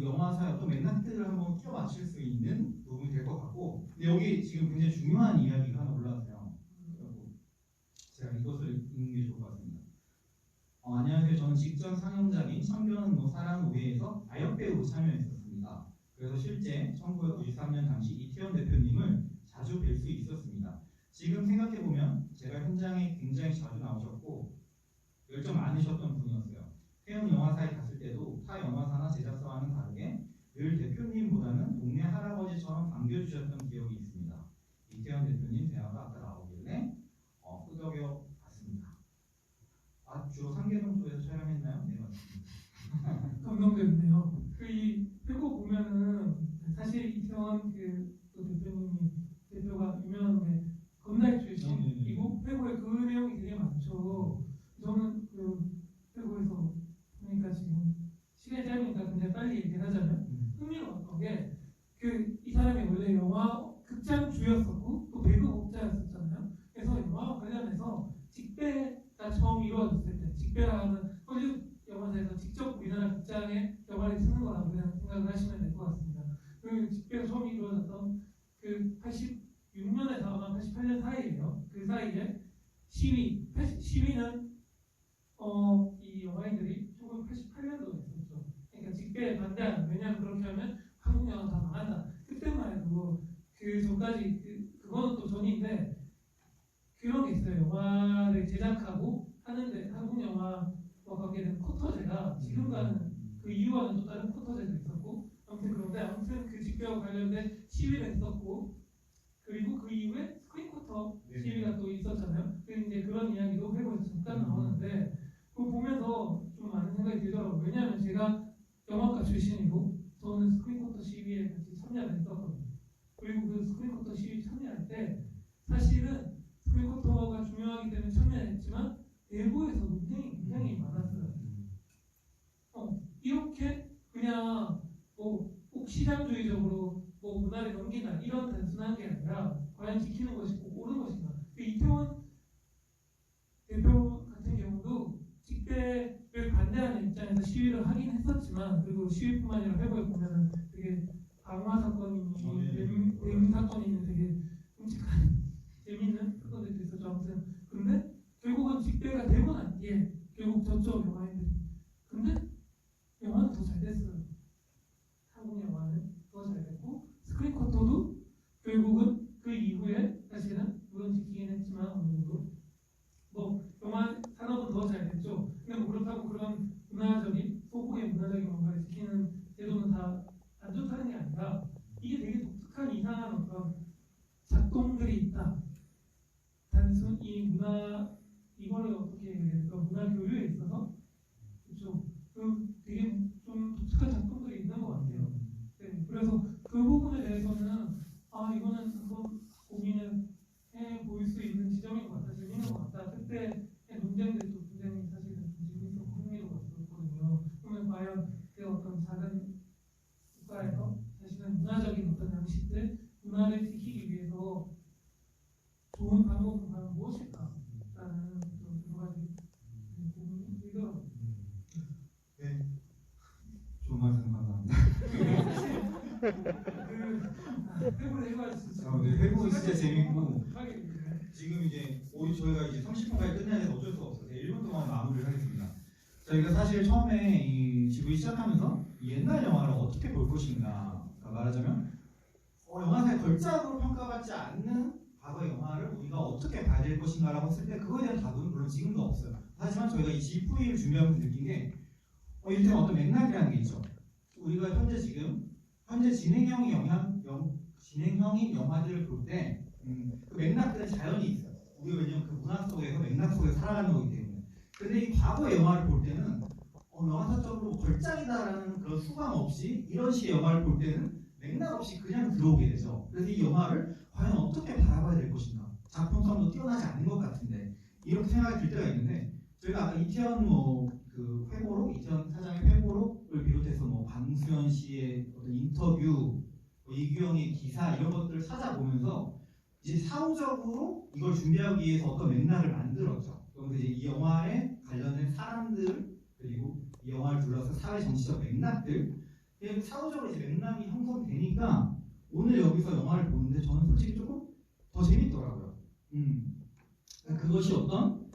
영화사의 어떤 맥락들을 한번 끼워 맞출 수 있는 부분이 될 것 같고 근데 여기 지금 굉장히 중요한 이야기가 하나 올라왔어요. 제가 이것을 읽는 게 좋을 것 같습니다. 안녕하세요. 저는 직전 상영작인 청변 사랑 우회에서 아역배우로 참여했었습니다. 그래서 실제 1993년 당시 이태원 대표님을 자주 뵐 수 있었습니다. 지금 생각해보면 제가 현장에 굉장히 자주 나오셨고 열정 많으셨던 분이었어요. 태연 영화사에 갔을 때도 타 영화사나 제작사와는 다르게 늘 대표님보다는 동네 할아버지처럼 반겨주셨던 기억이 있습니다. 이태원 대표님 대화가 아까 나오길래 끄덕여 봤습니다. 주로 상계동 쪽에서 촬영했나요? 네, 맞습니다. 감동적이네요. 이 회고 보면은 사실 이태원 대표가 유명한 게 건달 출신이고 회고에 그 내용이 되게 많죠. 저는 회고에서 보니까 지금 시간이 짧으니까 근데 빨리 얘기를 하자면 흥미로웠던 게 이 사람이 원래 영화 극장 주였었고 또 배급업자였었잖아요. 그래서 영화와 관련해서 직배가 처음 이루어졌을 때 직배라는 헐리우드 영화사에서 직접 우리나라 극장에 영화를 트는 거라고 그냥 생각을 하시면 될 것 같습니다. 그 직배가 처음 이루어졌던 86년에서 아마 88년 사이에요. 그 사이에 시위는 이 영화인들이 1988년도에 있었죠. 그러니까 직배에 반대하는 왜냐하면 그렇게 하면 한국 영화 다 망한다. 그때만 해도 그 전까지 그거는 또 전인데 그런 게 있어요. 영화를 제작하고 하는데 한국 영화와 관계된 쿼터제가 지금과는 그 이유와는 또 다른 쿼터제도 있었고 아무튼 그 직배와 관련된 시위가 있었고 그리고 그 이후에 스크린 쿼터 시위가 또 있었잖아요. 이제 그런 이야기도 회고에서 잠깐 나오는데 그거 보면서 좀 많은 생각이 들더라고요. 왜냐하면 제가 영화과 출신이고 저는 스크린 쿼터 시위에 같이 참여를 했었거든요. 그리고 그 스크린 쿼터 시위 참여할 때 사실은 스크린 쿼터가 중요하기 때문에 참여했지만 내부에서 논쟁이 굉장히 많았어요. 취향주의적으로 뭐 문화를 넘기나 이런 단순한 게 아니라 과연 지키는 것이 꼭 옳은 것인가. 이태원 대표 같은 경우도 직대를 반대하는 입장에서 시위를 하긴 했었지만 그리고 시위뿐만 아니라 회고에 보면은 되게 방화 사건이니 대응 사건이니 되게 끔찍한 재밌는 사건들도 있었죠. 아무튼 근데 결국은 직대가 되고 난 뒤에 결국 저쪽 영화인들이 근데 영화는 더 잘 됐어요. 한국 영화는 더 잘 됐고 스크린쿼터도 결국은 그 이후에 사실은 물론 지키긴 했지만 어느 정도 뭐 영화 산업은 더 잘 됐죠. 근데 뭐 그렇다고 그런 문화적인 소국의 문화적인 뭔가를 지키는 제도는 다 안 좋다는 게 아니라 이게 되게 독특한 이상한 어떤 작동들이 있다. 단순 이 문화 이거를 어떻게 얘기해서 문화 교류에 있어서 그렇죠. 그 되게 좀 독특한 작동들이 있는 것 같아요. 네, 그래서 그 부분에 대해서는 아 이거는 한번 고민을 해 보일 수 있는 지점인 것 같다. 재밌는 것 같다. 그때 논쟁들도 굉장히 사실은 재밌었고 흥미로웠거든요. 그러면 과연 그 어떤 작은 국가에서 사실은 문화적인 어떤 양식들, 문화를 지키기 위해서 좋은 방법은 과연 무엇일까라는 그런 여러 가지 고민이 들더라고요. 네. 좋은 말씀 감사합니다. 회고를 해봐야지. 네, 회고 진짜 재밌고 지금 이제 저희가 이제 30분까지 끝내야 돼서 어쩔 수 없어서 1분 동안 마무리를 하겠습니다. 저희가 사실 처음에 이 GV 시작하면서 옛날 영화를 어떻게 볼 것인가 말하자면 영화사의 걸작으로 평가받지 않는 과거 영화를 우리가 어떻게 봐야 될 것인가라고 했을 때 그거에 대한 답은 물론 지금도 없어요. 하지만 저희가 이 GV를 준비하면서 느낀 게 이를테면 어떤 맥락이라는 게 있죠. 우리가 현재 진행형인 영화들을 볼 때 그 맥락들은 자연히 있어요. 우리가 왜냐면 그 문화 속에서 맥락 속에서 살아가는 거기 때문에. 근데 이 과거 영화를 볼 때는 영화사적으로 걸작이다라는 그런 수강 없이 이런 식의 영화를 볼 때는 맥락 없이 그냥 들어오게 되죠. 그래서 이 영화를 과연 어떻게 바라봐야 될 것인가. 작품성도 뛰어나지 않은 것 같은데 이렇게 생각이 들 때가 있는데 저희가 아까 이태원 그 회고록, 이태원 사장의 회고록을 비롯해서 방수연 씨의 어떤 인터뷰, 이규영의 기사 이런 것들을 찾아보면서 이제 사후적으로 이걸 준비하기 위해서 어떤 맥락을 만들었죠. 그러면서 이제 이 영화에 관련된 사람들 그리고 이 영화를 둘러싼 사회 정치적 맥락들 사후적으로 이제 맥락이 형성되니까 오늘 여기서 영화를 보는데 저는 솔직히 조금 더 재밌더라고요. 그것이 어떤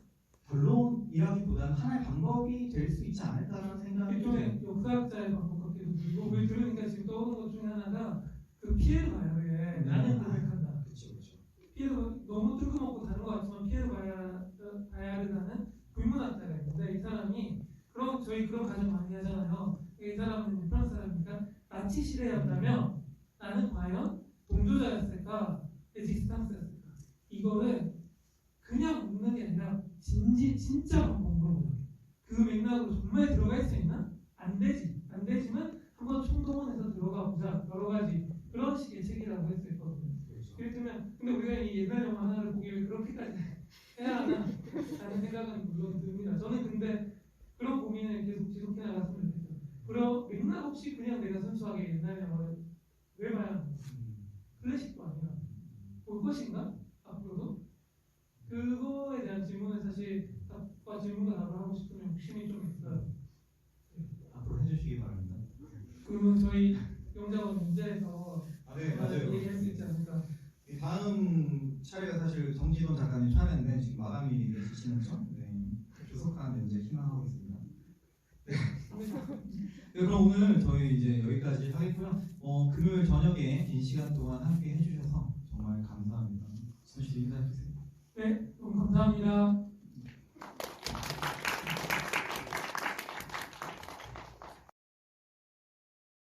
결론이라기보다는 하나의 방법이 될 수 있지 않을까라는 생각이 일종의 역사학자의 방법 같기도 들고 왜 들으니까 지금 떠오르는 것 중에 하나가 그 피에르 바야르의 나는 고백한다. 그렇죠. 피에르 너무 뜬금없고 다른 것 같지만 피에르 바야르라는 불문학자가 있는데 이 사람이 저희 그런 가정 많이 하잖아요. 이 사람은 프랑스 사람이니까 나치 시대였다면 나는 과연 동조자였을까, 레지스탕스였을까? 이거를 그냥 묻는 게 아니라 진짜 한번 물어보는 그 맥락으로 정말 들어갈 수 있나? 안 되지만 한번 총동원해서 들어가 보자. 여러 가지 그런 식의 책이라고 할 수 있거든요. 그렇다면 근데 우리가 이 옛날 영화 하나를 보기 위해 그렇게까지 해야 하나 하는 생각은 물론 듭니다. 저는 근데 그런 고민을 계속 지속해 나갔으면 좋겠어요. 그럼 맥락 없이 그냥 내가 순수하게 옛날 영화를 왜 봐야 하나? 클래식도 아니라 볼 것인가? 앞으로도? 그거에 대한 질문을 사실 답과 질문과 답을 하고 싶은 욕심이 좀 있어요. 앞으로 해주시기 바랍니다. 그러면 저희 영장원 문제에서 네, 맞아요. 얘기할 수 있지 않을까? 이 다음 차례가 사실 정지돈 작가님 차례인데 지금 마감이 되시는죠? 네, 조속한 면제 희망하고 있습니다. 네. 네, 그럼 오늘 저희 이제 여기까지 하겠고요. 금요일 저녁에 긴 시간 동안 함께 해주셔서